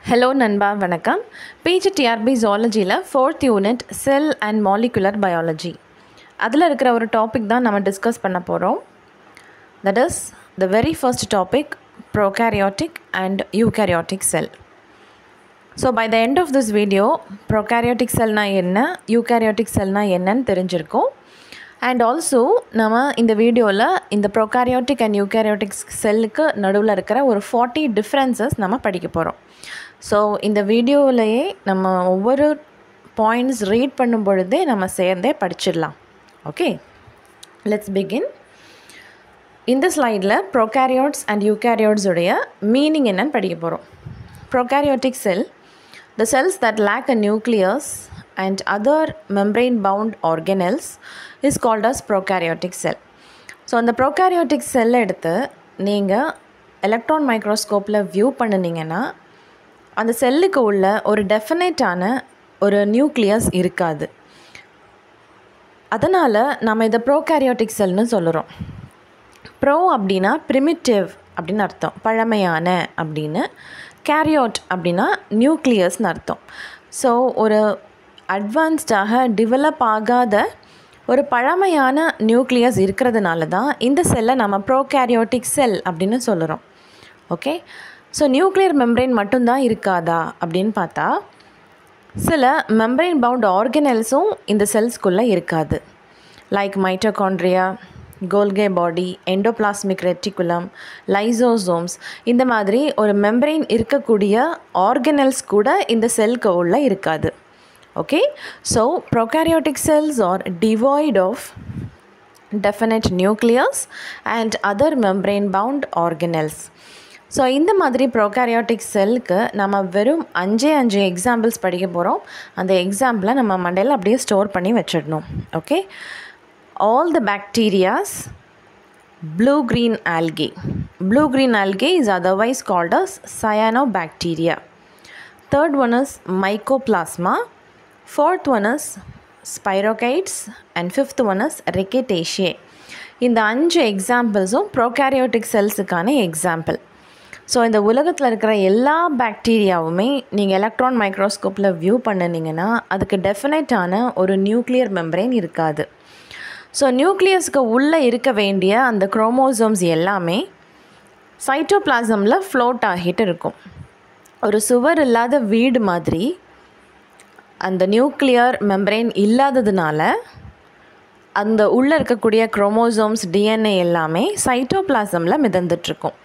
Hello நண்பா வணக்கம். PGTRB Zoology ல 4th unit Cell and Molecular Biology. அதில் இருக்கிற ஒரு டாபிக் தான் நம்ம டிஸ்கஸ் பண்ண போகிறோம். That is the very first topic, Prokaryotic and Eukaryotic cell. So by the end of this video, Prokaryotic cellனா என்ன, Eukaryotic cellனா என்னன்னு தெரிஞ்சிருக்கும். And also நம்ம இந்த வீடியோவில் இந்த Prokaryotic and Eukaryotic செல்லுக்கு நடுவில் இருக்கிற ஒரு 40 differences நம்ம படிக்க போகிறோம். ஸோ இந்த வீடியோவிலையே நம்ம ஒவ்வொரு பாயிண்ட்ஸ் ரீட் பண்ணும் பொழுதே நம்ம சேர்ந்தே படிச்சிடலாம். Okay, let's begin. இந்த ஸ்லைடில் ப்ரோகாரியோட்ஸ் அண்ட் யூகாரியோட்ஸ் உடைய மீனிங் என்னன்னு படிக்க போகிறோம். Prokaryotic sell, the cells that lack a nucleus and other membrane bound organelles is called as prokaryotic cell. So அந்த ப்ரோகாரியோட்டிக் செல்லை எடுத்து நீங்கள் எலக்ட்ரான் மைக்ரோஸ்கோப்பில் வியூ பண்ணினீங்கன்னா அந்த செல்லுக்கு உள்ள ஒரு டெஃபினைட்டான ஒரு நியூக்ளியஸ் இருக்காது. அதனால் நம்ம இதை ப்ரோகாரியோட்டிக் செல்னு சொல்லுறோம். ப்ரோ அப்படின்னா ப்ரிமிட்டிவ் அப்படின்னு அர்த்தம், பழமையான அப்படின்னு. கேரியோட் அப்படின்னா நியூக்ளியஸ்னு அர்த்தம். ஸோ ஒரு அட்வான்ஸ்டாக டெவலப் ஆகாத ஒரு பழமையான நியூக்ளியஸ் இருக்கிறதுனால தான் இந்த செல்லை நம்ம ப்ரோகாரியோட்டிக் செல் அப்படின்னு சொல்லுறோம். ஓகே, ஸோ நியூக்ளியர் மெம்ப்ரெயின் மட்டும்தான் இருக்காதா அப்படின்னு பார்த்தா சில மெம்ப்ரெயின் பவுண்ட் ஆர்கனல்ஸும் இந்த செல்ஸ்குள்ளே இருக்காது. Like mitochondria, Golgi body, endoplasmic reticulum, lysosomes, இந்த மாதிரி ஒரு மெம்ப்ரெயின் இருக்கக்கூடிய ஆர்கனல்ஸ் கூட இந்த செல்க்கு உள்ள இருக்காது. Okay, so prokaryotic cells are devoid of definite nucleus and other membrane bound organelles. So இந்த மாதிரி ப்ரோகாரியோட்டிக் செல்லுக்கு நம்ம வெறும் 5 எக்ஸாம்பிள்ஸ் படிக்க போகிறோம். அந்த எக்ஸாம்பிளை நம்ம மண்டையில் அப்படியே ஸ்டோர் பண்ணி வச்சிடணும். Okay, all the bacterias, blue green algae. Blue green algae is otherwise called as cyanobacteria. Third one is mycoplasma. Fourth one is spirochetes and fifth one is rickettaceae. இந்த 5 எக்ஸாம்பிள்ஸும் ப்ரோகாரியோட்டிக் செல்ஸுக்கான எக்ஸாம்பிள். ஸோ இந்த உலகத்தில் இருக்கிற எல்லா பாக்டீரியாவுமே நீங்கள் electron மைக்ரோஸ்கோப்பில் view பண்ணினீங்கன்னா அதுக்கு டெஃபினைட்டான ஒரு nuclear membrane இருக்காது. ஸோ நியூக்ளியஸ்க்கு உள்ளே இருக்க வேண்டிய அந்த குரோமோசோம்ஸ் எல்லாமே சைட்டோபிளாசமில் ஃப்ளோட் ஆகிட்டு இருக்கும். ஒரு சுவர் இல்லாத வீடு மாதிரி அந்த நியூக்ளியர் மெம்ப்ரெயின் இல்லாததுனால அந்த உள்ளே இருக்கக்கூடிய குரோமோசோம்ஸ், டிஎன்ஏ எல்லாமே சைட்டோபிளாசமில் மிதந்துட்டுருக்கும்.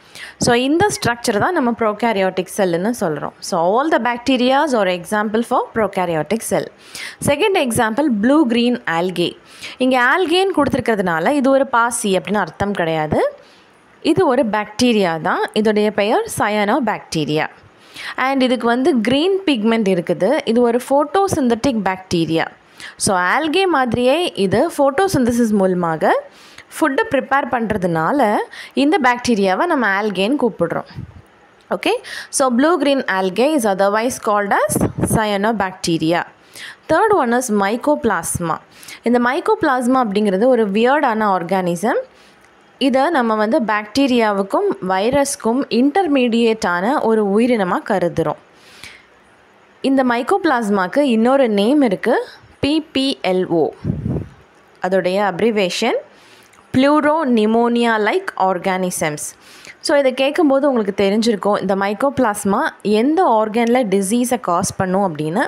ஸோ இந்த ஸ்ட்ரக்சர் தான் நம்ம ப்ரோகாரியோட்டிக் செல்லுன்னு சொல்கிறோம். ஸோ ஆல் த பாக்டீரியாஸ் ஒரு example for prokaryotic sell. Second example blue green algae. இங்கே ஆல்கேன்னு கொடுத்துருக்கிறதுனால இது ஒரு பாசி அப்படின்னு அர்த்தம் கிடையாது. இது ஒரு பாக்டீரியா தான். இதோடைய பெயர் சயானோபாக்டீரியா. அண்ட் இதுக்கு க்ரீன் பிக்மெண்ட் இருக்குது. இது ஒரு ஃபோட்டோசிந்தட்டிக் பாக்டீரியா. ஸோ ஆல்கே மாதிரியே இது ஃபோட்டோசிந்தசிஸ் மூலமாக ஃபுட்டை ப்ரிப்பேர் பண்ணுறதுனால இந்த பாக்டீரியாவை நம்ம ஆல்கேன்னு கூப்பிடுறோம். Okay, so blue green algae is otherwise called as cyanobacteria. Third one is mycoplasma. இந்த மைக்கோபிளாஸ்மா அப்படிங்கிறது ஒரு வியர்டான ஆர்கானிசம். இதை நம்ம பாக்டீரியாவுக்கும் வைரஸ்க்கும் இன்டர்மீடியேட்டான ஒரு உயிரினமாக கருதுகிறோம். இந்த மைக்கோபிளாஸ்மாவுக்கு இன்னொரு நேம் இருக்குது, PPLO. அதோடைய அப்ரிவேஷன் ப்ளூரோநிமோனியா லைக் ஆர்கானிசம்ஸ். ஸோ இதை கேட்கும்போது உங்களுக்கு தெரிஞ்சிருக்கும் இந்த மைக்கோபிளாஸ்மா எந்த ஆர்கனில் டிசீஸை காஸ் பண்ணும் அப்படின்னு.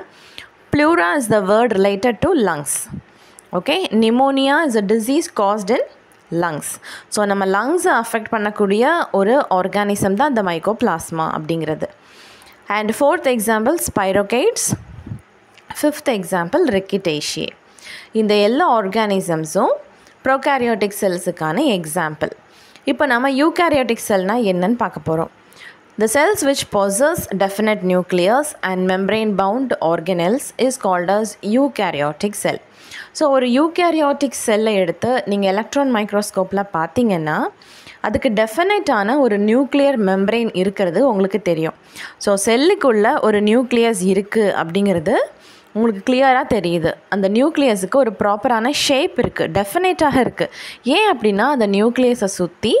Pleura is the word related to lungs. Okay, pneumonia is a disease cost in lungs. So நம்ம லங்ஸை அஃபெக்ட் பண்ணக்கூடிய ஒரு ஆர்கானிசம் தான் இந்த மைக்கோபிளாஸ்மா அப்படிங்கிறது. And fourth example spirochetes. Fifth example rickettsiae. இந்த எல்லா ஆர்கானிசம்ஸும் ப்ரோகாரியோட்டிக் செல்ஸுக்கான எக்ஸாம்பிள். இப்போ நம்ம யூகாரியோட்டிக் செல்னால் என்னன்னு பார்க்க போகிறோம். The cells which possess definite nucleus and membrane bound organelles is called as eukaryotic cell. So ஒரு யூகாரியோட்டிக் செல்லை எடுத்து நீங்கள் எலக்ட்ரான் மைக்ரோஸ்கோப்பில் பார்த்தீங்கன்னா அதுக்கு டெஃபினைட்டான ஒரு நியூக்ளியர் மெம்ப்ரெயின் இருக்கிறது உங்களுக்கு தெரியும். ஸோ செல்லுக்குள்ளே ஒரு நியூக்ளியஸ் இருக்குது அப்படிங்கிறது உங்களுக்கு கிளியராக தெரியுது. அந்த நியூக்ளியஸுக்கு ஒரு ப்ராப்பரான ஷேப் இருக்குது, டெஃபினைட்டாக இருக்குது. ஏன் அப்படின்னா அந்த நியூக்ளியஸை சுற்றி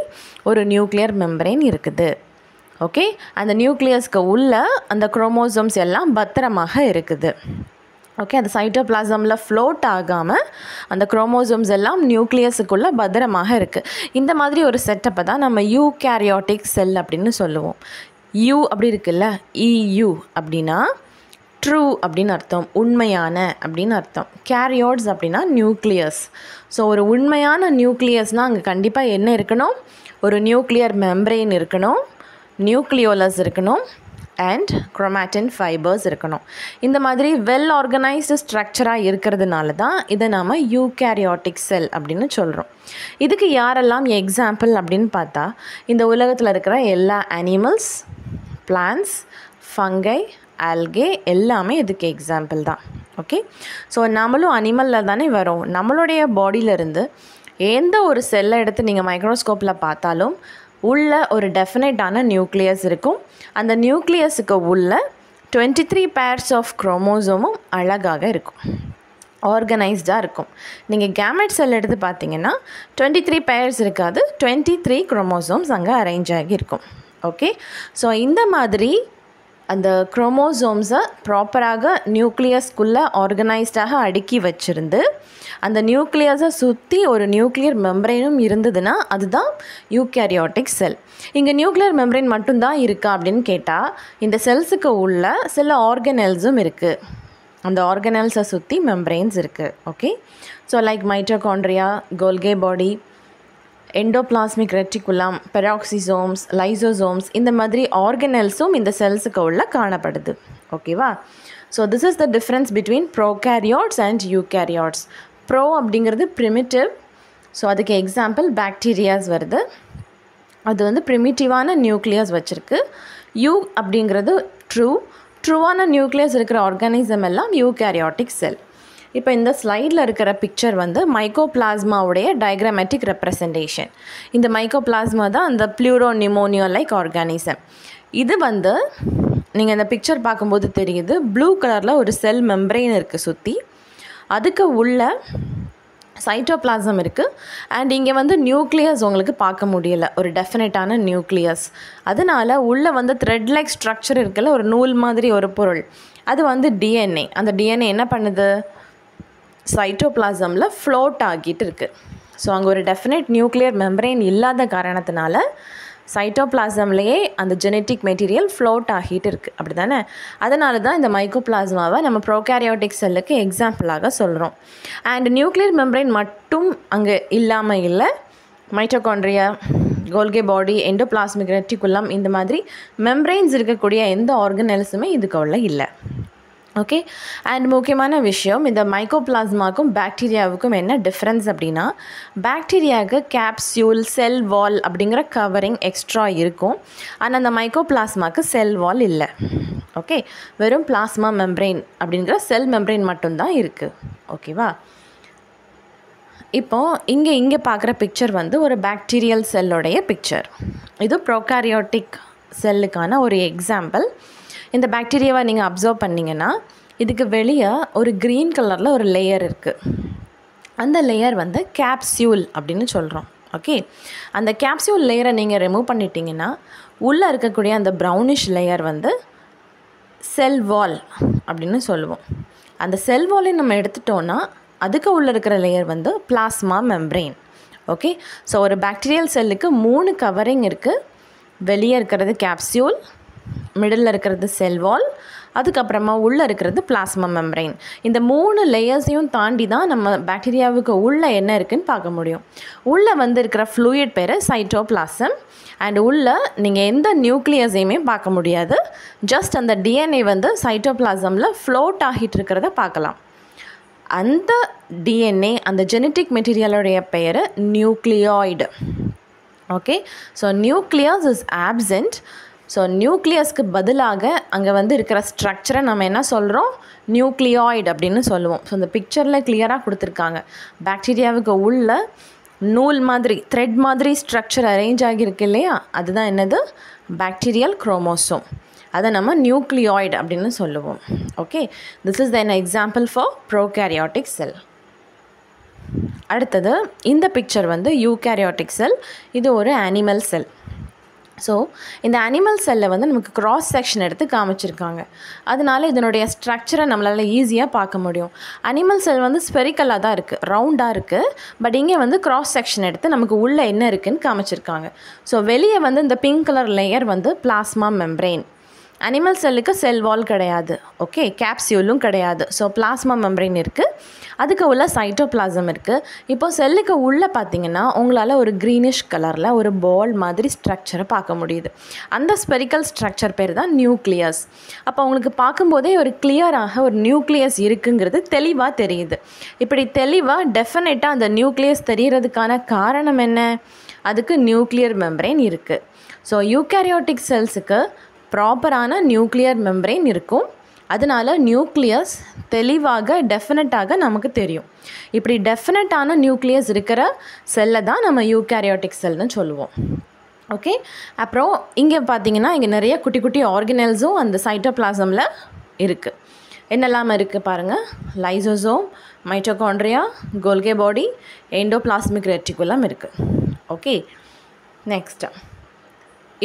ஒரு நியூக்ளியர் மெம்ப்ரெயின் இருக்குது. ஓகே, அந்த நியூக்ளியஸ்க்கு உள்ள அந்த குரோமோசோம்ஸ் எல்லாம் பத்திரமாக இருக்குது. ஓகே, அந்த சைட்டோபிளாசமில் ஃப்ளோட் ஆகாமல் அந்த குரோமோசோம்ஸ் எல்லாம் நியூக்ளியஸுக்குள்ளே பத்திரமாக இருக்குது. இந்த மாதிரி ஒரு செட்டப்பை தான் நம்ம யூகேரியாட்டிக் செல் அப்படின்னு சொல்லுவோம். யூ அப்படி இருக்குல்ல, இயூ அப்படின்னா ட்ரூ அப்படின்னு அர்த்தம், உண்மையான அப்படின்னு அர்த்தம். கேரியோட்ஸ் அப்படின்னா நியூக்ளியஸ். ஸோ ஒரு உண்மையான நியூக்ளியஸ்னால் அங்கே கண்டிப்பாக என்ன இருக்கணும்? ஒரு நியூக்ளியர் மெம்பரெயின் இருக்கணும், நியூக்ளியோலஸ் இருக்கணும், அண்ட் குரோமாட்டின் ஃபைபர்ஸ் இருக்கணும். இந்த மாதிரி வெல் ஆர்கனைஸ்டு ஸ்ட்ரக்சராக இருக்கிறதுனால தான் இதை நாம் யூகேரியாட்டிக் செல் அப்படின்னு சொல்கிறோம். இதுக்கு யாரெல்லாம் எக்ஸாம்பிள் அப்படின்னு பார்த்தா, இந்த உலகத்தில் இருக்கிற எல்லா அனிமல்ஸ், பிளான்ட்ஸ், ஃபங்கை, ஆல்கே எல்லாமே இதுக்கு எக்ஸாம்பிள் தான். ஓகே, ஸோ நம்மளும் அனிமலில் தானே வரோம். நம்மளுடைய பாடியிலேருந்து எந்த ஒரு செல்லை எடுத்து நீங்கள் மைக்ரோஸ்கோப்பில் பார்த்தாலும் உள்ள ஒரு டெஃபினட்டான நியூக்ளியஸ் இருக்கும். அந்த நியூக்ளியஸுக்கு உள்ள 23 பேர்ஸ் ஆஃப் குரோமோசோமும் அழகாக இருக்கும், ஆர்கனைஸ்டாக இருக்கும். நீங்கள் கேமெட் செல் எடுத்து பார்த்தீங்கன்னா 23 பேர்ஸ் இருக்காது, 23 குரோமோசோம்ஸ் அங்கே அரேஞ்ச் ஆகி இருக்கும். ஓகே, ஸோ இந்த மாதிரி அந்த குரோமோசோம்ஸை ப்ராப்பராக நியூக்ளியஸ்குள்ளே ஆர்கனைஸ்டாக அடுக்கி வச்சுருந்து அந்த நியூக்ளியஸை சுற்றி ஒரு நியூக்ளியர் மெம்பரைனும் இருந்ததுன்னா அதுதான் யூகேரியாட்டிக் செல். இங்கே நியூக்ளியர் மெம்பரைன் மட்டும்தான் இருக்கா அப்படின்னு கேட்டால், இந்த செல்ஸுக்கு உள்ள சில ஆர்கனெல்ஸும் இருக்குது. அந்த ஆர்கனெல்ஸை சுற்றி மெம்பரைன்ஸ் இருக்குது. Okay, so like mitochondria, Golgi body, endoplasmic reticulum, peroxisomes, lysosomes, இந்த மாதிரி ஆர்கனெல்ஸும் இந்த செல்ஸுக்கு உள்ள காணப்படுது. ஓகேவா? So this is the difference between prokaryotes and eukaryotes. Pro அப்படிங்கிறது ப்ரிமிட்டிவ். ஸோ அதுக்கு எக்ஸாம்பிள் பாக்டீரியாஸ் வருது. அது வந்து ப்ரிமிட்டிவான நியூக்ளியஸ் வச்சுருக்கு. யூ அப்படிங்கிறது ட்ரூவான நியூக்ளியஸ் இருக்கிற ஆர்கானிசம் எல்லாம் யூகேரியாட்டிக் செல். இப்போ இந்த ஸ்லைடில் இருக்கிற பிக்சர் வந்து மைக்கோபிளாஸ்மாவுடைய டயக்ராமேட்டிக் ரெப்ரசன்டேஷன். இந்த மைக்கோபிளாஸ்மா தான் அந்த ப்ளூரோநிமோனியா லைக் ஆர்கானிசம். இது வந்து நீங்கள் இந்த பிக்சர் பார்க்கும்போது தெரியுது, ப்ளூ கலரில் ஒரு செல் மெம்பரெயின் இருக்குது சுற்றி. அதுக்கு உள்ள சைட்டோபிளாசம் இருக்குது. அண்ட் இங்கே வந்து நியூக்ளியஸ் உங்களுக்கு பார்க்க முடியலை, ஒரு டெஃபினட்டான நியூக்ளியஸ். அதனால் உள்ளே வந்து த்ரெட் லைக் ஸ்ட்ரக்சர் இருக்குல்ல, ஒரு நூல் மாதிரி ஒரு பொருள், அது வந்து டிஎன்ஏ. அந்த டிஎன்ஏ என்ன பண்ணுது? சைட்டோபிளாசமில் ஃப்ளோட் ஆகிட்டு இருக்குது. ஸோ அங்கே ஒரு டெஃபினட் நியூக்ளியர் மெம்பரைன் இல்லாத காரணத்தினால சைட்டோபிளாசம்லேயே அந்த ஜெனட்டிக் மெட்டீரியல் ஃப்ளோட் ஆகிட்டு இருக்குது, அப்படி தானே? அதனால தான் இந்த மைக்கோபிளாஸ்மாவை நம்ம ப்ரோகேரியாட்டிக் செல்லுக்கு எக்ஸாம்பிளாக சொல்கிறோம். அண்ட் நியூக்ளியர் மெம்பரைன் மட்டும் அங்கே இல்லாமல் இல்லை, mitochondria, Golgi body, endoplasmic reticulum, இந்த மாதிரி மெம்பரைன்ஸ் இருக்கக்கூடிய எந்த ஆர்கனெல்ஸுமே இதுக்குள்ள இல்லை. ஓகே, அண்ட் முக்கியமான விஷயம், இந்த மைக்கோபிளாஸ்மாவுக்கும் பாக்டீரியாவுக்கும் என்ன டிஃப்ரென்ஸ் அப்படின்னா, பாக்டீரியாவுக்கு கேப்சியூல், செல் வால் அப்படிங்கிற கவரிங் எக்ஸ்ட்ரா இருக்கும். ஆனால் அந்த மைக்கோபிளாஸ்மாவுக்கு செல் வால் இல்லை. ஓகே, வெறும் பிளாஸ்மா மெம்பரெயின் அப்படிங்கிற செல் மெம்பரெயின் மட்டும்தான் இருக்குது. ஓகேவா? இப்போது இங்கே பார்க்குற பிக்சர் வந்து ஒரு பாக்டீரியல் செல்லுடைய பிக்சர். இது ப்ரோகாரியோட்டிக் செல்லுக்கான ஒரு எக்ஸாம்பிள். இந்த பாக்டீரியாவை நீங்கள் அப்சர்வ் பண்ணிங்கன்னா இதுக்கு வெளியே ஒரு க்ரீன் கலரில் ஒரு லேயர் இருக்குது. அந்த லேயர் வந்து கேப்சியூல் அப்படின்னு சொல்கிறோம். ஓகே, அந்த கேப்சியூல் லேயரை நீங்கள் ரிமூவ் பண்ணிட்டீங்கன்னா உள்ளே இருக்கக்கூடிய அந்த ப்ரௌனிஷ் லேயர் வந்து செல் வால் அப்படின்னு சொல்லுவோம். அந்த செல் வாலை நம்ம எடுத்துட்டோன்னா அதுக்கு உள்ளே இருக்கிற லேயர் வந்து பிளாஸ்மா மெம்பரெயின். ஓகே, ஸோ ஒரு பாக்டீரியல் செல்லுக்கு 3 கவரிங் இருக்குது. வெளியே இருக்கிறது கேப்சியூல், மிடில் இருக்கிறது செல் வால், அதுக்கப்புறமா உள்ளே இருக்கிறது பிளாஸ்மா மெம்பரைன். இந்த 3 லேயர்ஸையும் தாண்டி தான் நம்ம பாக்டீரியாவுக்கு உள்ளே என்ன இருக்குதுன்னு பார்க்க முடியும். உள்ளே வந்து இருக்கிற ஃப்ளூயிட் பேர் சைட்டோபிளாசம். அண்ட் உள்ளே நீங்கள் எந்த நியூக்ளியஸையுமே பார்க்க முடியாது. ஜஸ்ட் அந்த டிஎன்ஏ வந்து சைட்டோபிளாசமில் ஃப்ளோட் ஆகிட்டு இருக்கிறத பார்க்கலாம். அந்த டிஎன்ஏ, அந்த ஜெனட்டிக் மெட்டீரியலுடைய பெயர் nucleoid. Okay, so nucleus is absent. So நியூக்ளியஸ்க்கு பதிலாக அங்கே வந்து இருக்கிற ஸ்ட்ரக்சரை நம்ம என்ன சொல்கிறோம்? நியூக்ளியாய்டு அப்படின்னு சொல்லுவோம். ஸோ இந்த பிக்சரில் கிளியராக கொடுத்துருக்காங்க. பாக்டீரியாவுக்கு உள்ள நூல் மாதிரி, த்ரெட் மாதிரி ஸ்ட்ரக்சர் அரேஞ்ச் ஆகியிருக்கு இல்லையா, அதுதான் என்னது? Bacterial chromosome. அதை நம்ம நியூக்ளியாய்டு அப்படின்னு சொல்லுவோம். Okay, this is then example for prokaryotic cell. அடுத்தது இந்த பிக்சர் வந்து யூகேரியாட்டிக் செல். இது ஒரு அனிமல் செல். ஸோ இந்த அனிமல் செல்லை வந்து நமக்கு கிராஸ் செக்ஷன் எடுத்து காமிச்சிருக்காங்க. அதனால இதனுடைய ஸ்ட்ரக்சரை நம்மளால் ஈஸியாக பார்க்க முடியும். அனிமல் செல் வந்து ஸ்பெரிக்கலாக தான் இருக்குது, ரவுண்டாக இருக்குது. பட் இங்கே வந்து கிராஸ் செக்ஷன் எடுத்து நமக்கு உள்ளே என்ன இருக்குதுன்னு காமிச்சிருக்காங்க. ஸோ வெளியே வந்து இந்த பிங்க் கலர் லேயர் வந்து பிளாஸ்மா மெம்பரெயின். அனிமல் செல்லுக்கு செல் வால் கிடையாது, ஓகே, கேப்சியூலும் கிடையாது. ஸோ பிளாஸ்மா மெம்பரெயின் இருக்குது, அதுக்கு உள்ள சைட்டோபிளாசம் இருக்குது. இப்போது செல்லுக்கு உள்ளே பார்த்தீங்கன்னா உங்களால் ஒரு க்ரீனிஷ் கலரில் ஒரு பால் மாதிரி ஸ்ட்ரக்சரை பார்க்க முடியுது. அந்த ஸ்பெரிக்கல் ஸ்ட்ரக்சர் பேர் தான் நியூக்ளியஸ். அப்போ உங்களுக்கு பார்க்கும்போதே ஒரு கிளியராக ஒரு நியூக்ளியஸ் இருக்குங்கிறது தெளிவாக தெரியுது. இப்படி தெளிவாக டெஃபினட்டாக அந்த நியூக்ளியஸ் தெரிகிறதுக்கான காரணம் என்ன? அதுக்கு நியூக்ளியர் மெம்பரெயின் இருக்குது. ஸோ யூகேரியோட்டிக் செல்ஸுக்கு ப்ராப்பரான நியூக்ளியர் மெம்பரெயின் இருக்கும். அதனால் நியூக்ளியஸ் தெளிவாக டெஃபினட்டாக நமக்கு தெரியும். இப்படி டெஃபினட்டான நியூக்ளியஸ் இருக்கிற செல்லை தான் நம்ம யூகேரியோட்டிக் செல்னு சொல்லுவோம். ஓகே, அப்புறம் இங்கே பார்த்தீங்கன்னா இங்கே நிறைய குட்டி குட்டி ஆர்கனல்ஸும் அந்த சைட்டோபிளாசமில் இருக்குது. என்னெல்லாம் இருக்குது பாருங்கள். Lysosome, mitochondria, Golgi body, endoplasmic reticulum இருக்குது. ஓகே, நெக்ஸ்ட்டு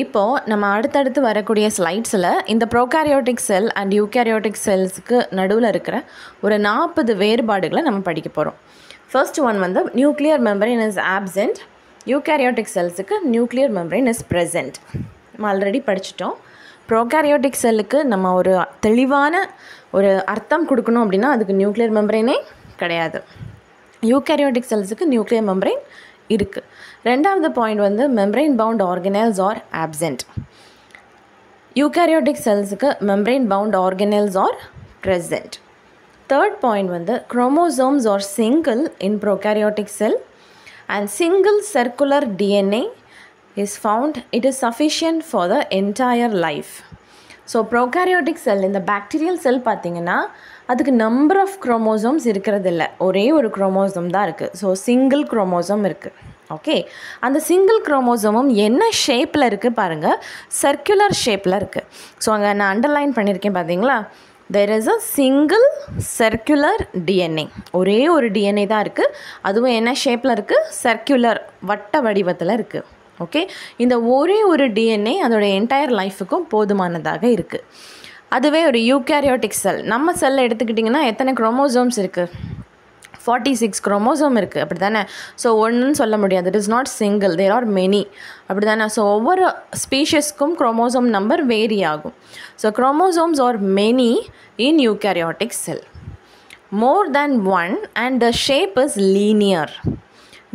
இப்போது நம்ம அடுத்தடுத்து வரக்கூடிய ஸ்லைட்ஸில் இந்த ப்ரோகாரியோட்டிக் செல் அண்ட் யூகேரியோட்டிக் செல்ஸுக்கு நடுவில் இருக்கிற ஒரு 40 வேறுபாடுகளை நம்ம படிக்க போகிறோம். ஃபர்ஸ்ட் ஒன் வந்து nuclear membrane is absent. Eukaryotic செல்ஸுக்கு நியூக்ளியர் மெம்பரெயின் இஸ் ப்ரெசென்ட். நம்ம ஆல்ரெடி படிச்சிட்டோம். ப்ரோகாரியோட்டிக் செல்லுக்கு நம்ம ஒரு தெளிவான ஒரு அர்த்தம் கொடுக்கணும் அப்படின்னா அதுக்கு நியூக்ளியர் மெம்பரெயினே கிடையாது. யூகேரியோட்டிக் செல்ஸுக்கு நியூக்ளியர் மெம்பரெயின் இருக்குது. ரெண்டாவது பாயிண்ட் வந்து membrane bound organelles are absent. Eukaryotic செல்ஸுக்கு membrane bound organelles are present. Third point வந்து chromosomes are single in prokaryotic cell and single circular DNA is found. It is sufficient for the entire life. So prokaryotic cell, இந்த bacterial செல் பார்த்திங்கன்னா அதுக்கு number of chromosomes இருக்கிறது இல்லை, ஒரே ஒரு chromosome தான் இருக்குது. ஸோ சிங்கிள் குரோமோசோம் இருக்குது. ஓகே, அந்த சிங்கிள் குரோமோசோமும் என்ன ஷேப்பில் இருக்குது பாருங்கள், சர்க்குலர் ஷேப்பில் இருக்குது. ஸோ அங்கே நான் அண்டர்லைன் பண்ணியிருக்கேன் பார்த்தீங்களா, there is a single circular DNA. ஒரே ஒரு டிஎன்ஏ தான் இருக்குது. அதுவும் என்ன ஷேப்பில் இருக்குது? சர்க்குலர், வட்ட வடிவத்தில் இருக்குது. ஓகே, இந்த ஒரே ஒரு டிஎன்ஏ அதோடைய என்டையர் லைஃபுக்கும் போதுமானதாக இருக்குது. அதுவே ஒரு யூகேரியோட்டிக் செல், நம்ம செல்லை எடுத்துக்கிட்டிங்கன்னா எத்தனை குரோமோசோம்ஸ் இருக்குது? 46 குரோமோசோம் இருக்குது, அப்படி தானே? ஸோ ஒன்றுன்னு சொல்ல முடியாது, it is not single, there are many, அப்படி தானே? ஸோ ஒவ்வொரு ஸ்பீஷஸ்க்கும் குரோமோசோம் நம்பர் வேரி ஆகும். So chromosomes are many in eukaryotic cell, more than one, and the shape is linear.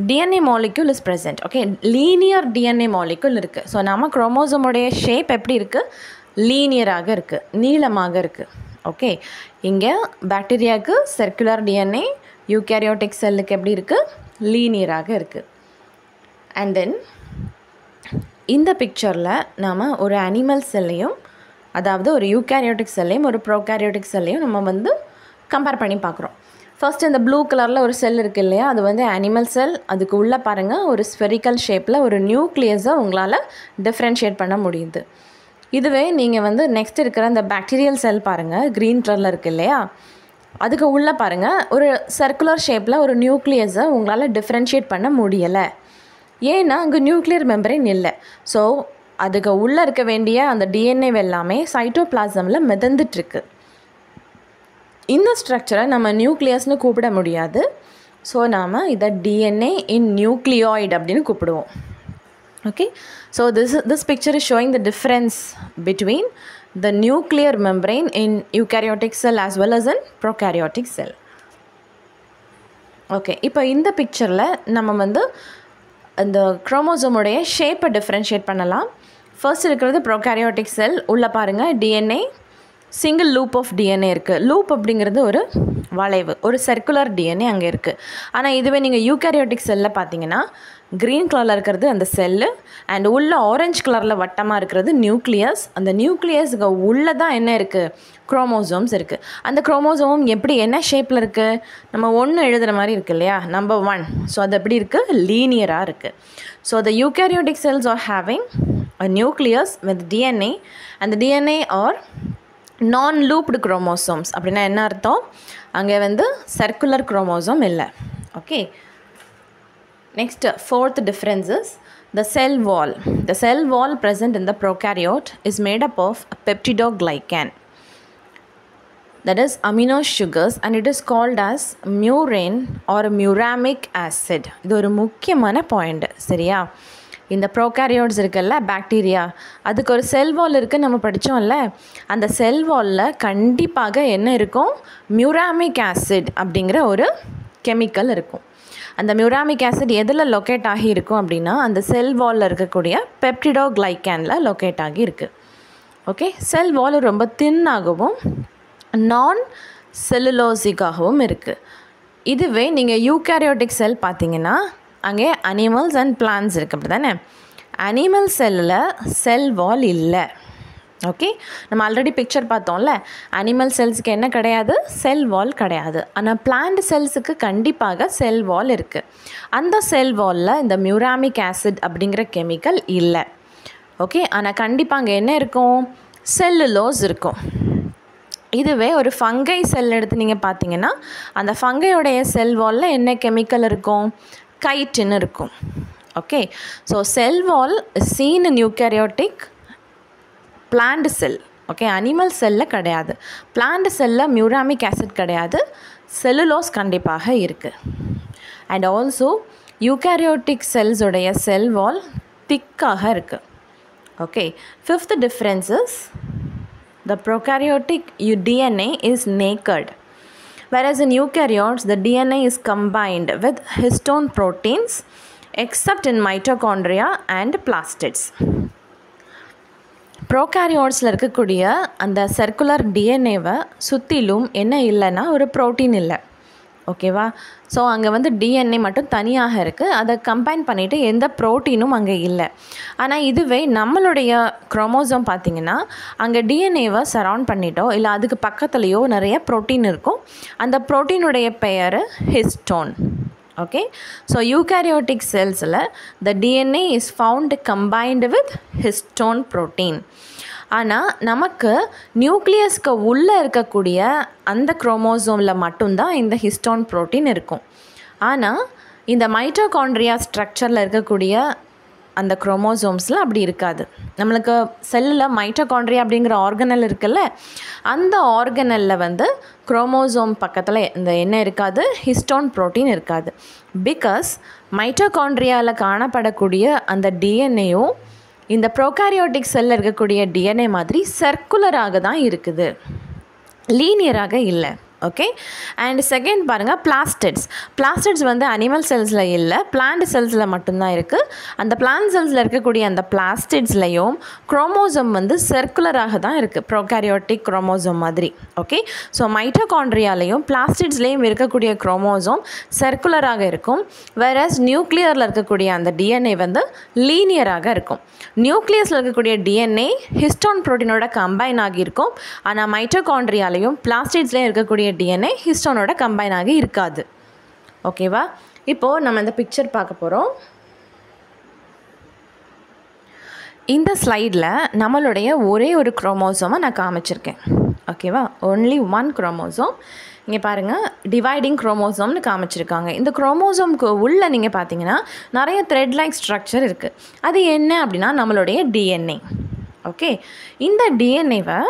DNA molecule is present. Okay, linear DNA molecule இருக்குது. So நம்ம குரோமோசோமுடைய shape எப்படி இருக்குது? லீனியராக இருக்குது, நீளமாக இருக்குது. ஓகே, இங்கே பாக்டீரியாவுக்கு சர்க்குலர் டிஎன்ஏ, யூகேரியோட்டிக் செல்லுக்கு எப்படி இருக்குது? லீனியராக இருக்குது. அண்ட் தென் இந்த பிக்சரில் நாம் ஒரு அனிமல் செல்லையும், அதாவது ஒரு யூகேரியோட்டிக் செல்லையும் ஒரு ப்ரோகாரியோட்டிக் செல்லையும் நம்ம வந்து கம்பேர் பண்ணி பார்க்குறோம். ஃபர்ஸ்ட் இந்த ப்ளூ கலரில் ஒரு செல் இருக்குது இல்லையா, அது வந்து அனிமல் செல். அதுக்கு உள்ளே பாருங்கள் ஒரு ஸ்பெரிக்கல் ஷேப்பில் ஒரு நியூக்ளியஸை உங்களால் டிஃப்ரென்ஷியேட் பண்ண முடியுது. இதுவே நீங்கள் வந்து நெக்ஸ்ட் இருக்கிற இந்த பாக்டீரியல் செல் பாருங்கள், க்ரீன் கலரில் இருக்குது இல்லையா, அதுக்கு உள்ளே பாருங்கள் ஒரு சர்க்குலர் ஷேப்பில் ஒரு நியூக்ளியஸை உங்களால் டிஃப்ரென்ஷியேட் பண்ண முடியலை. ஏன்னா அங்கே நியூக்ளியர் மெம்பரெயின் இல்லை. ஸோ அதுக்கு உள்ளே இருக்க வேண்டிய அந்த டிஎன்ஏ எல்லாமே சைட்டோபிளாசமில் மிதந்துட்டுருக்கு. இந்த ஸ்ட்ரக்சரை நம்ம நியூக்ளியஸ்னு கூப்பிட முடியாது. ஸோ நாம் இதை டிஎன்ஏ இன் நியூக்ளியாய்டு அப்படின்னு கூப்பிடுவோம். Okay, so this picture is showing the difference between the nuclear membrane in eukaryotic cell as well as in prokaryotic cell. Okay, இப்போ இந்த பிக்சரில் நம்ம வந்து அந்த குரோமோசோமுடைய ஷேப்பை டிஃப்ரென்ஷியேட் பண்ணலாம். ஃபர்ஸ்ட் இருக்கிறது ப்ரோகாரியோட்டிக் செல். உள்ளே பாருங்கள் DNA, single loop of DNA இருக்குது. லூப் அப்படிங்கிறது ஒரு வளைவு, ஒரு சர்க்குலர் டிஎன்ஏ அங்கே இருக்குது. ஆனால் இதுவே நீங்கள் யூகேரியோட்டிக் செல்லில் பார்த்தீங்கன்னா க்ரீன் கலரில் இருக்கிறது அந்த செல்லு, அண்ட் உள்ள ஆரஞ்சு கலரில் வட்டமாக இருக்கிறது நியூக்ளியஸ். அந்த நியூக்ளியஸுக்கு உள்ளே தான் என்ன இருக்குது? குரோமோசோம்ஸ் இருக்குது. அந்த குரோமோசோம் எப்படி, என்ன ஷேப்பில் இருக்குது? நம்ம ஒன்று எழுதுகிற மாதிரி இருக்குது இல்லையா, நம்பர் 1. ஸோ அது எப்படி இருக்குது? லீனியராக இருக்குது. So the eukaryotic cells are having a nucleus with DNA, and the DNA are non-looped chromosomes. அப்படின்னா என்ன அர்த்தம்? அங்கே வந்து சர்க்குலர் குரோமோசோம் இல்லை. Okay, next fourth differences, The cell wall. The cell wall present in the prokaryote is made up of peptidoglycan. That is amino sugars, and it is called as murine or muramic acid. இது ஒரு முக்கியமான point. சரியா? இந்த prokaryotes இருக்குல்ல, bacteria, அதுக்கு ஒரு செல் வால் இருக்குது நம்ம படித்தோம்ல. அந்த செல் வாலில் கண்டிப்பாக என்ன இருக்கும்? மியூராமிக் ஆசிட் அப்படிங்கிற ஒரு கெமிக்கல் இருக்கும். அந்த மியூராமிக் ஆசிட் எதில் லொக்கேட் ஆகி இருக்கும் அப்படின்னா அந்த செல் வாலில் இருக்கக்கூடிய பெப்டிடோக்ளைக்கானில் லொக்கேட் ஆகி இருக்குது. ஓகே, செல் வால் ரொம்ப தின்னாகவும் நான் செல்லுலோசிக்காகவும் இருக்குது. இதுவே நீங்கள் யூகேரியோட்டிக் செல் பார்த்தீங்கன்னா அங்கே அனிமல்ஸ் அண்ட் பிளான்ட்ஸ் இருக்குது, அப்படி தானே? அனிமல் செல்லில் செல் வால் இல்லை. ஓகே, நம்ம ஆல்ரெடி பிக்சர் பார்த்தோம்ல, அனிமல் செல்ஸுக்கு என்ன கிடையாது? செல் வால் கிடையாது. ஆனால் பிளான்ட் செல்ஸுக்கு கண்டிப்பாக செல் வால் இருக்குது. அந்த செல் வாலில் இந்த மியூராமிக் ஆசிட் அப்படிங்கிற கெமிக்கல் இல்லை. ஓகே, ஆனால் கண்டிப்பாக அங்கே என்ன இருக்கும்? செல்லுலோஸ் இருக்கும். இதுவே ஒரு ஃபங்கை செல் எடுத்து நீங்கள் பார்த்தீங்கன்னா அந்த ஃபங்கையோடைய செல் வாலில் என்ன கெமிக்கல் இருக்கும்? கைட்டின் இருக்கும். Okay, so cell wall seen in eukaryotic plant cell. Okay, animal செல்லில் கிடையாது. பிளான்ட் செல்லில் மியூராமிக் ஆசிட் கிடையாது, செல்லுலோஸ் கண்டிப்பாக இருக்குது. அண்ட் ஆல்சோ யூகேரியோட்டிக் செல்ஸுடைய செல் வால் திக்காக இருக்குது. Okay, fifth difference is the prokaryotic DNA is naked, whereas in eukaryotes the DNA is combined with histone proteins except in mitochondria and plastids. ப்ரோகாரியோட்ஸில் இருக்கக்கூடிய அந்த சர்க்குலர் டிஎன்ஏவை சுற்றிலும் என்ன இல்லைன்னா ஒரு ப்ரோட்டீன் இல்லை. ஓகேவா? ஸோ அங்கே வந்து டிஎன்ஏ மட்டும் தனியாக இருக்குது. அதை கம்பைன் பண்ணிவிட்டு எந்த ப்ரோட்டீனும் அங்கே இல்லை. ஆனால் இதுவே நம்மளுடைய குரோமோசோம் பார்த்திங்கன்னா அங்கே டிஎன்ஏவை சரவுண்ட் பண்ணிட்டோம், இல்லை அதுக்கு பக்கத்துலேயோ நிறைய ப்ரோட்டீன் இருக்கும். அந்த ப்ரோட்டீனுடைய பெயர் ஹிஸ்டோன். ஓகே, ஸோ யூகேரியோட்டிக் செல்ஸில் the DNA is found combined with histone protein. ஆனால் நமக்கு நியூக்ளியஸ்க்கு உள்ளே இருக்கக்கூடிய அந்த குரோமோசோமில் மட்டும்தான் இந்த ஹிஸ்டோன் ப்ரோட்டீன் இருக்கும். ஆனால் இந்த மைட்டோகாண்ட்ரியா ஸ்ட்ரக்சரில் இருக்கக்கூடிய அந்த குரோமோசோம்ஸில் அப்படி இருக்காது. நம்மளுக்கு செல்லில் மைட்டோகாண்ட்ரியா அப்படிங்கிற ஆர்கனல் இருக்குல்ல, அந்த ஆர்கனலில் வந்து குரோமோசோம் பக்கத்தில் இந்த என்ன இருக்காது? ஹிஸ்டோன் ப்ரோட்டீன் இருக்காது. பிகாஸ் மைட்டோகாண்ட்ரியாவில் காணப்படக்கூடிய அந்த டிஎன்ஏயும் இந்த ப்ரோகாரியோட்டிக் செல்லில் இருக்கக்கூடிய டிஎன்ஏ மாதிரி சர்க்குலராக தான் இருக்குது, லீனியராக இல்லை. ஓகே, அண்ட் செகண்ட் பாருங்கள், பிளாஸ்டிட்ஸ் வந்து அனிமல் செல்ஸில் இல்லை, பிளான்ட் செல்ஸில் மட்டும்தான் இருக்குது. அந்த பிளான்ட் செல்ஸில் இருக்கக்கூடிய அந்த பிளாஸ்டிட்ஸ்லையும் குரோமோசோம் வந்து சர்க்குலராக தான் இருக்குது, ப்ரோகாரியோட்டிக் குரோமோசோம் மாதிரி. ஓகே, ஸோ மைட்டோகாண்ட்ரியாலையும் பிளாஸ்டிட்ஸ்லேயும் இருக்கக்கூடிய குரோமோசோம் சர்க்குலராக இருக்கும். வேறஸ் நியூக்ளியரில் இருக்கக்கூடிய அந்த டிஎன்ஏ வந்து லீனியராக இருக்கும். நியூக்ளியஸில் இருக்கக்கூடிய டிஎன்ஏ ஹிஸ்டோன் ப்ரோட்டீனோட கம்பைன் ஆகியிருக்கும். ஆனால் மைட்டோகாண்ட்ரியாலையும் பிளாஸ்டிட்ஸ்லேயும் இருக்கக்கூடிய டிஎன்ஏ ஹிஸ்டோனோட கம்பைன் ஆகி இருக்காது. ஓகேவா? இப்போது நம்ம இந்த பிக்சர் பார்க்க போகிறோம். இந்த ஸ்லைடில் நம்மளுடைய ஒரே ஒரு குரோமோசோமை நான் காமிச்சிருக்கேன். ஓகேவா? Only one chromosome. இங்கே பாருங்கள், டிவைடிங் குரோமோசோம்னு காமிச்சிருக்காங்க. இந்த குரோமோசோம்க்கு உள்ளே நீங்கள் பார்த்தீங்கன்னா நிறைய த்ரெட் லைக் ஸ்ட்ரக்சர் இருக்குது. அது என்ன அப்படின்னா நம்மளுடைய டிஎன்ஏ. ஓகே, இந்த டிஎன்ஏவை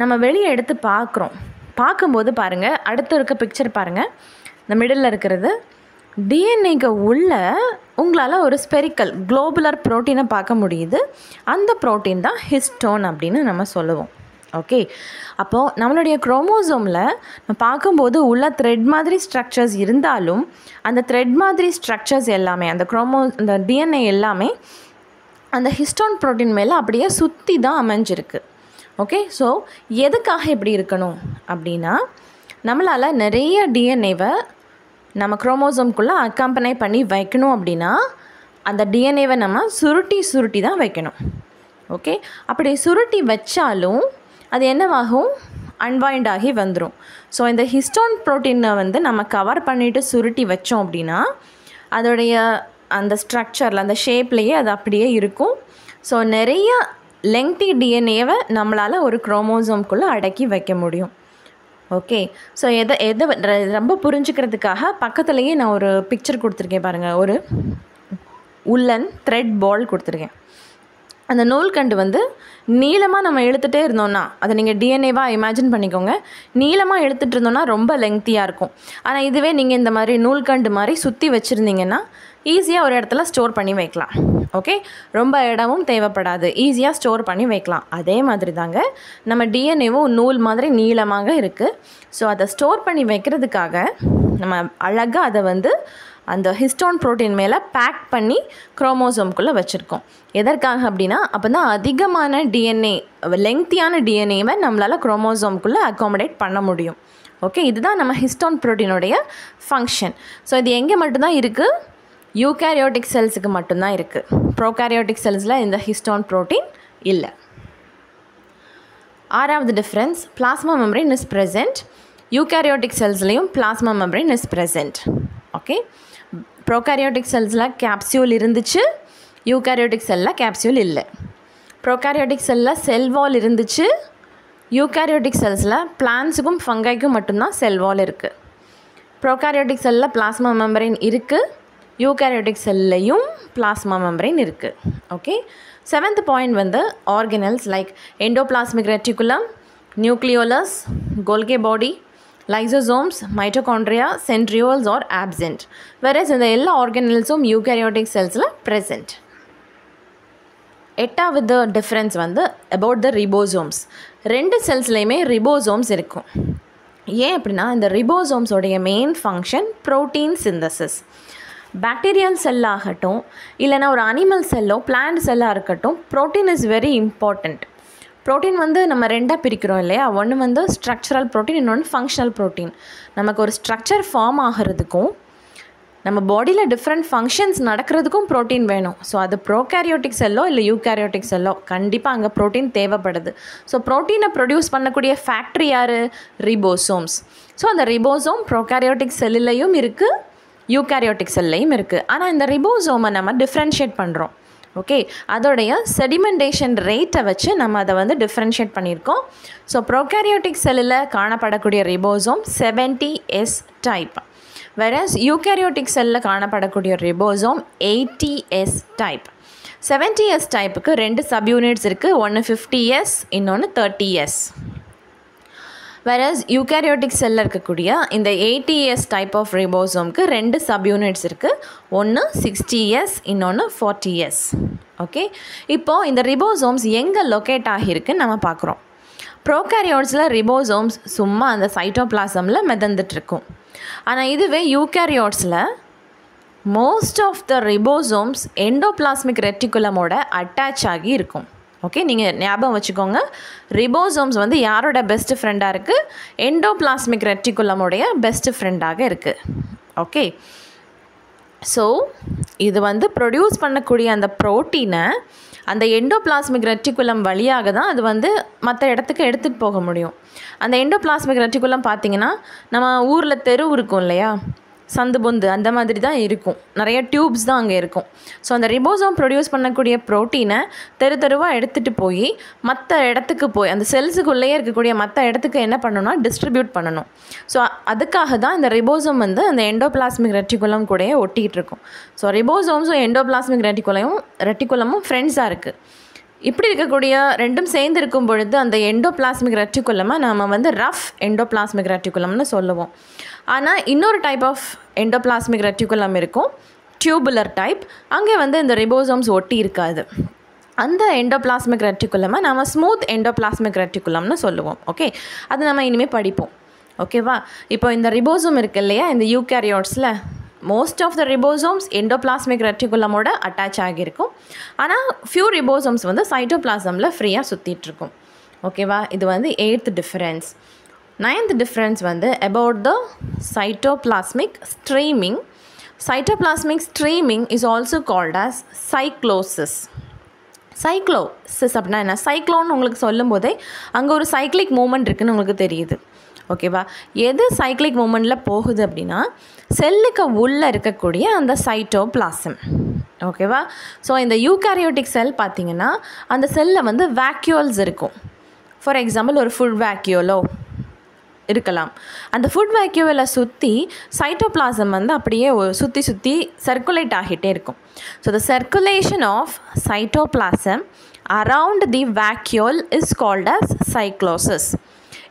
நம்ம வெளியே எடுத்து பார்க்கும்போது பாருங்கள், அடுத்து இருக்க பிக்சர் பாருங்கள், இந்த மிடில் இருக்கிறது டிஎன்ஏக்கு உள்ள உங்களால் ஒரு ஸ்பெரிக்கல் குளோபுலர் ப்ரோட்டீனை பார்க்க முடியுது. அந்த ப்ரோட்டீன் தான் ஹிஸ்டோன் அப்படின்னு நம்ம சொல்லுவோம். ஓகே, அப்போது நம்மளுடைய குரோமோசோமில் பார்க்கும்போது உள்ள த்ரெட் மாதிரி ஸ்ட்ரக்சர்ஸ் இருந்தாலும் அந்த த்ரெட் மாதிரி ஸ்ட்ரக்சர்ஸ் எல்லாமே அந்த டிஎன்ஏ எல்லாமே அந்த ஹிஸ்டோன் ப்ரோட்டீன் மேலே அப்படியே சுற்றி தான் அமைஞ்சிருக்கு. ஓகே, ஸோ எதுக்காக இப்படி இருக்கணும் அப்படின்னா நம்மளால் நிறைய டிஎன்ஏவை நம்ம குரோமோசோம்குள்ளே அக்கம்பனை பண்ணி வைக்கணும் அப்படின்னா அந்த டிஎன்ஏவை நம்ம சுருட்டி தான் வைக்கணும். ஓகே, அப்படி சுருட்டி வச்சாலும் அது என்னவாகும்? அன்வைண்ட் ஆகி வந்துடும். ஸோ இந்த ஹிஸ்டோன் ப்ரோட்டீனை வந்து நம்ம கவர் பண்ணிவிட்டு சுருட்டி வச்சோம் அப்படின்னா அதோடைய அந்த ஸ்ட்ரக்சரில் அந்த ஷேப்லேயே அது அப்படியே இருக்கும். ஸோ நிறைய லெங்க்தி டிஎன்ஏவை நம்மளால் ஒரு குரோமோசோம்குள்ளே அடக்கி வைக்க முடியும். ஓகே, ஸோ எதை ரொம்ப புரிஞ்சுக்கிறதுக்காக பக்கத்துலேயே நான் ஒரு பிக்சர் கொடுத்துருக்கேன் பாருங்கள். உள்ளன் த்ரெட் பால் கொடுத்துருக்கேன். அந்த நூல்கண்டு வந்து நீளமாக நம்ம இழுத்துகிட்டே இருந்தோம்னா, அதை நீங்கள் டிஎன்ஏவாக இமேஜின் பண்ணிக்கோங்க. நீளமாக இழுத்துட்டு இருந்தோம்னா ரொம்ப லெங்க்த்தியாக இருக்கும். ஆனால் இதுவே நீங்கள் இந்த மாதிரி நூல்கண்டு மாதிரி சுற்றி வச்சுருந்தீங்கன்னா ஈஸியாக ஒரு இடத்துல ஸ்டோர் பண்ணி வைக்கலாம். ஓகே, ரொம்ப இடமும் தேவைப்படாது, ஈஸியாக ஸ்டோர் பண்ணி வைக்கலாம். அதே மாதிரி தாங்க நம்ம டிஎன்ஏவும் நூல் மாதிரி நீளமாக இருக்குது. ஸோ அதை ஸ்டோர் பண்ணி வைக்கிறதுக்காக நம்ம அழகாக அதை வந்து அந்த ஹிஸ்டோன் ப்ரோட்டீன் மேலே பேக் பண்ணி குரோமோசோம்குள்ளே வச்சுருக்கோம். எதற்காக அப்படின்னா, அப்போ தான் அதிகமான டிஎன்ஏ, லெங்க்த்தியான டிஎன்ஏவை நம்மளால் குரோமோசோம்குள்ளே அக்காமடேட் பண்ண முடியும். ஓகே, இதுதான் நம்ம ஹிஸ்டோன் ப்ரோட்டீனுடைய ஃபங்க்ஷன். ஸோ இது எங்கே மட்டும்தான் இருக்குது? யூகேரியோட்டிக் செல்ஸுக்கு மட்டும்தான் இருக்குது. ப்ரோகாரியோட்டிக் செல்ஸில் இந்த ஹிஸ்டோன் ப்ரோட்டீன் இல்லை. ஆறாவது difference, plasma membrane is present. Eukaryotic செல்ஸ்லேயும் plasma membrane is present. Okay, prokaryotic செல்ஸில் கேப்சியூல் இருந்துச்சு, யூகேரியோட்டிக் செல்லில் கேப்சியூல் இல்லை. ப்ரோகாரியோட்டிக் செல்லில் செல் வால் இருந்துச்சு, யூகேரியோட்டிக் செல்ஸில் பிளான்ஸுக்கும் ஃபங்கைக்கும் மட்டும்தான் செல் வால் இருக்குது. ப்ரோகாரியோட்டிக் செல்லில் பிளாஸ்மா மெம்பரேன் இருக்குது, யூகேரியோட்டிக் செல்லையும் பிளாஸ்மா மெம்பரேன் இருக்குது. ஓகே, 7th பாயிண்ட் வந்து organelles like endoplasmic reticulum, nucleolus, கோல்கி body, lysosomes, mitochondria, centrioles are absent, whereas இந்த எல்லா ஆர்கனல்ஸும் யூகேரியோட்டிக் செல்ஸில் present. 8வது டிஃப்ரென்ஸ் வந்து about the ribosomes. ரெண்டு செல்ஸ்லேயுமே ரிபோசோம்ஸ் இருக்கும். ஏன் அப்படின்னா, இந்த ரிபோசோம்ஸோடைய main function protein synthesis. Bacterial செல்லாகட்டும், இல்லைனா ஒரு அனிமல் செல்லோ பிளான்ட் செல்லாக இருக்கட்டும், protein is very important. Protein வந்து நம்ம ரெண்டாக பிரிக்கிறோம் இல்லையா? ஒன்று வந்து ஸ்ட்ரக்சரல் ப்ரோட்டீன், இன்னொன்று ஃபங்க்ஷனல் ப்ரோட்டீன். நமக்கு ஒரு ஸ்ட்ரக்சர் ஃபார்ம் ஆகிறதுக்கும் நம்ம பாடியில் டிஃப்ரெண்ட் ஃபங்க்ஷன்ஸ் நடக்கிறதுக்கும் ப்ரோட்டீன் வேணும். ஸோ அது ப்ரோகாரியோட்டிக் செல்லோ இல்லை யூகேரியோட்டிக் செல்லோ கண்டிப்பாக அங்கே ப்ரோட்டீன் தேவைப்படுது. ஸோ ப்ரோட்டீனை ப்ரொடியூஸ் பண்ணக்கூடிய ஃபேக்ட்ரி யார்? ரிபோசோம்ஸ். ஸோ அந்த ரிபோசோம் ப்ரோகாரியோட்டிக் செல்லையும் இருக்குது, யூகேரியோட்டிக் செல்லையும் இருக்குது. ஆனால் இந்த ரிபோசோமை நம்ம டிஃப்ரென்ஷியேட் பண்ணுறோம். ஓகே, அதோடைய செடிமெண்டேஷன் ரேட்டை வச்சு நம்ம அதை வந்து டிஃப்ரென்ஷியேட் பண்ணியிருக்கோம். ஸோ ப்ரோகாரியோட்டிக் செல்லில் காணப்படக்கூடிய ribosome 70S type, whereas eukaryotic செல்லில் காணப்படக்கூடிய ribosome 80S type. 70S டைப்புக்கு 2 subunits இருக்குது, ஒன்று 50S, இன்னொன்று 30S. வேறஸ் யூகேரியோட்டிக் செல்லில் இருக்கக்கூடிய இந்த 80S டைப் ஆஃப் ரிபோசோம்க்கு 2 சப்யூனிட்ஸ் இருக்குது, ஒன்று 60S, இன்னொன்று 40S. ஓகே, இப்போது இந்த ரிபோசோம்ஸ் எங்கே லொக்கேட் ஆகியிருக்குன்னு நம்ம பார்க்குறோம். ப்ரோகாரியோட்ஸில் ரிபோசோம்ஸ் சும்மா அந்த சைட்டோபிளாசமில் மிதந்துட்டுருக்கும். ஆனால் இதுவே யூகேரியோட்ஸில் most of the ribosomes endoplasmic ரெட்டிகுலமோட அட்டாச் ஆகி இருக்கும். ஓகே, நீங்கள் ஞாபகம் வச்சுக்கோங்க, ரிபோசோம்ஸ் வந்து யாரோட பெஸ்ட் ஃப்ரெண்டாக இருக்குது? எண்டோபிளாஸ்மிக் ரெட்டிகுலமோடைய பெஸ்ட் ஃப்ரெண்டாக இருக்குது. ஓகே, ஸோ இது வந்து ப்ரொடியூஸ் பண்ணக்கூடிய அந்த ப்ரோட்டீனை அந்த எண்டோபிளாஸ்மிக் ரெட்டிகுலம் வழியாக தான் அது வந்து மற்ற இடத்துக்கு எடுத்துகிட்டு போக முடியும். அந்த எண்டோபிளாஸ்மிக் ரெட்டிகுலம் பார்த்திங்கன்னா நம்ம ஊரில் தெரு இருக்கும் இல்லையா, சந்து பொந்து அந்த மாதிரி தான் இருக்கும், நிறைய டியூப்ஸ் தான் அங்கே இருக்கும். ஸோ அந்த ரிபோசோம் ப்ரொடியூஸ் பண்ணக்கூடிய ப்ரோட்டீனை தெருவாக எடுத்துகிட்டு போய் மற்ற இடத்துக்கு போய் அந்த செல்ஸுக்குள்ளேயே இருக்கக்கூடிய மற்ற இடத்துக்கு என்ன பண்ணணும்னா டிஸ்ட்ரிபியூட் பண்ணணும். ஸோ அதுக்காக தான் இந்த ரிபோசோம் வந்து அந்த எண்டோபிளாஸ்மிக் ரெட்டிகுலம் கூடயே ஒட்டிகிட்டு இருக்கும். ஸோ ரிபோசோம்ஸும் எண்டோபிளாஸ்மிக் ரெட்டிகுலமும் ஃப்ரெண்ட்ஸாக இருக்குது. இப்படி இருக்கக்கூடிய ரெண்டும் சேர்ந்து இருக்கும் பொழுது அந்த எண்டோபிளாஸ்மிக் ரெட்டிகுலமை நம்ம வந்து ரஃப் எண்டோபிளாஸ்மிக் ரெட்டிகுலம்னு சொல்லுவோம். ஆனால் இன்னொரு டைப் ஆஃப் எண்டோபிளாஸ்மிக் ரெட்டிகுலம் இருக்கும், டியூபுலர் டைப். அங்கே வந்து இந்த ரிபோசோம்ஸ் ஒட்டி இருக்காது. அந்த எண்டோபிளாஸ்மிக் ரெட்டிகுலமை நம்ம ஸ்மூத் எண்டோபிளாஸ்மிக் ரெட்டிகுலம்னு சொல்லுவோம். ஓகே, அது நம்ம இனிமேல் படிப்போம். ஓகேவா? இப்போ இந்த ரிபோசோம் இருக்குது இல்லையா, இந்த யூகேரியோட்ஸில் most of the ribosomes endoplasmic ரெட்டிகுலமோட அட்டாச் ஆகியிருக்கும். ஆனால் ஃபியூ ரிபோசோம்ஸ் வந்து சைட்டோபிளாசமில் ஃப்ரீயாக சுற்றிட்டுருக்கும். ஓகேவா? இது வந்து 8th டிஃப்ரென்ஸ். 9th டிஃப்ரென்ஸ் வந்து about the cytoplasmic streaming. Cytoplasmic streaming is also called as cyclosis. Cyclosis அப்படின்னா என்ன? சைக்ளோன்னு உங்களுக்கு சொல்லும் போதே அங்கே ஒரு சைக்ளிக் மூமெண்ட் இருக்குதுன்னு உங்களுக்கு தெரியுது. ஓகேவா? எது சைக்ளிக் மூமெண்ட்டில் போகுது அப்படின்னா செல்லுக்கு உள்ளே இருக்கக்கூடிய அந்த சைட்டோபிளாசம். ஓகேவா? ஸோ இந்த யூகேரியோட்டிக் செல் பார்த்திங்கன்னா அந்த செல்லில் வந்து வேக்யூல்ஸ் இருக்கும். ஃபார் எக்ஸாம்பிள் ஒரு ஃபுல் வேக்யூலோ இருக்கலாம். அந்த ஃபுட் வேக்யூவில் சுற்றி சைட்டோபிளாசம் வந்து அப்படியே சுற்றி சுற்றி சர்க்குலேட் ஆகிட்டே இருக்கும். So the circulation of cytoplasm around the vacuole is called as cyclosis.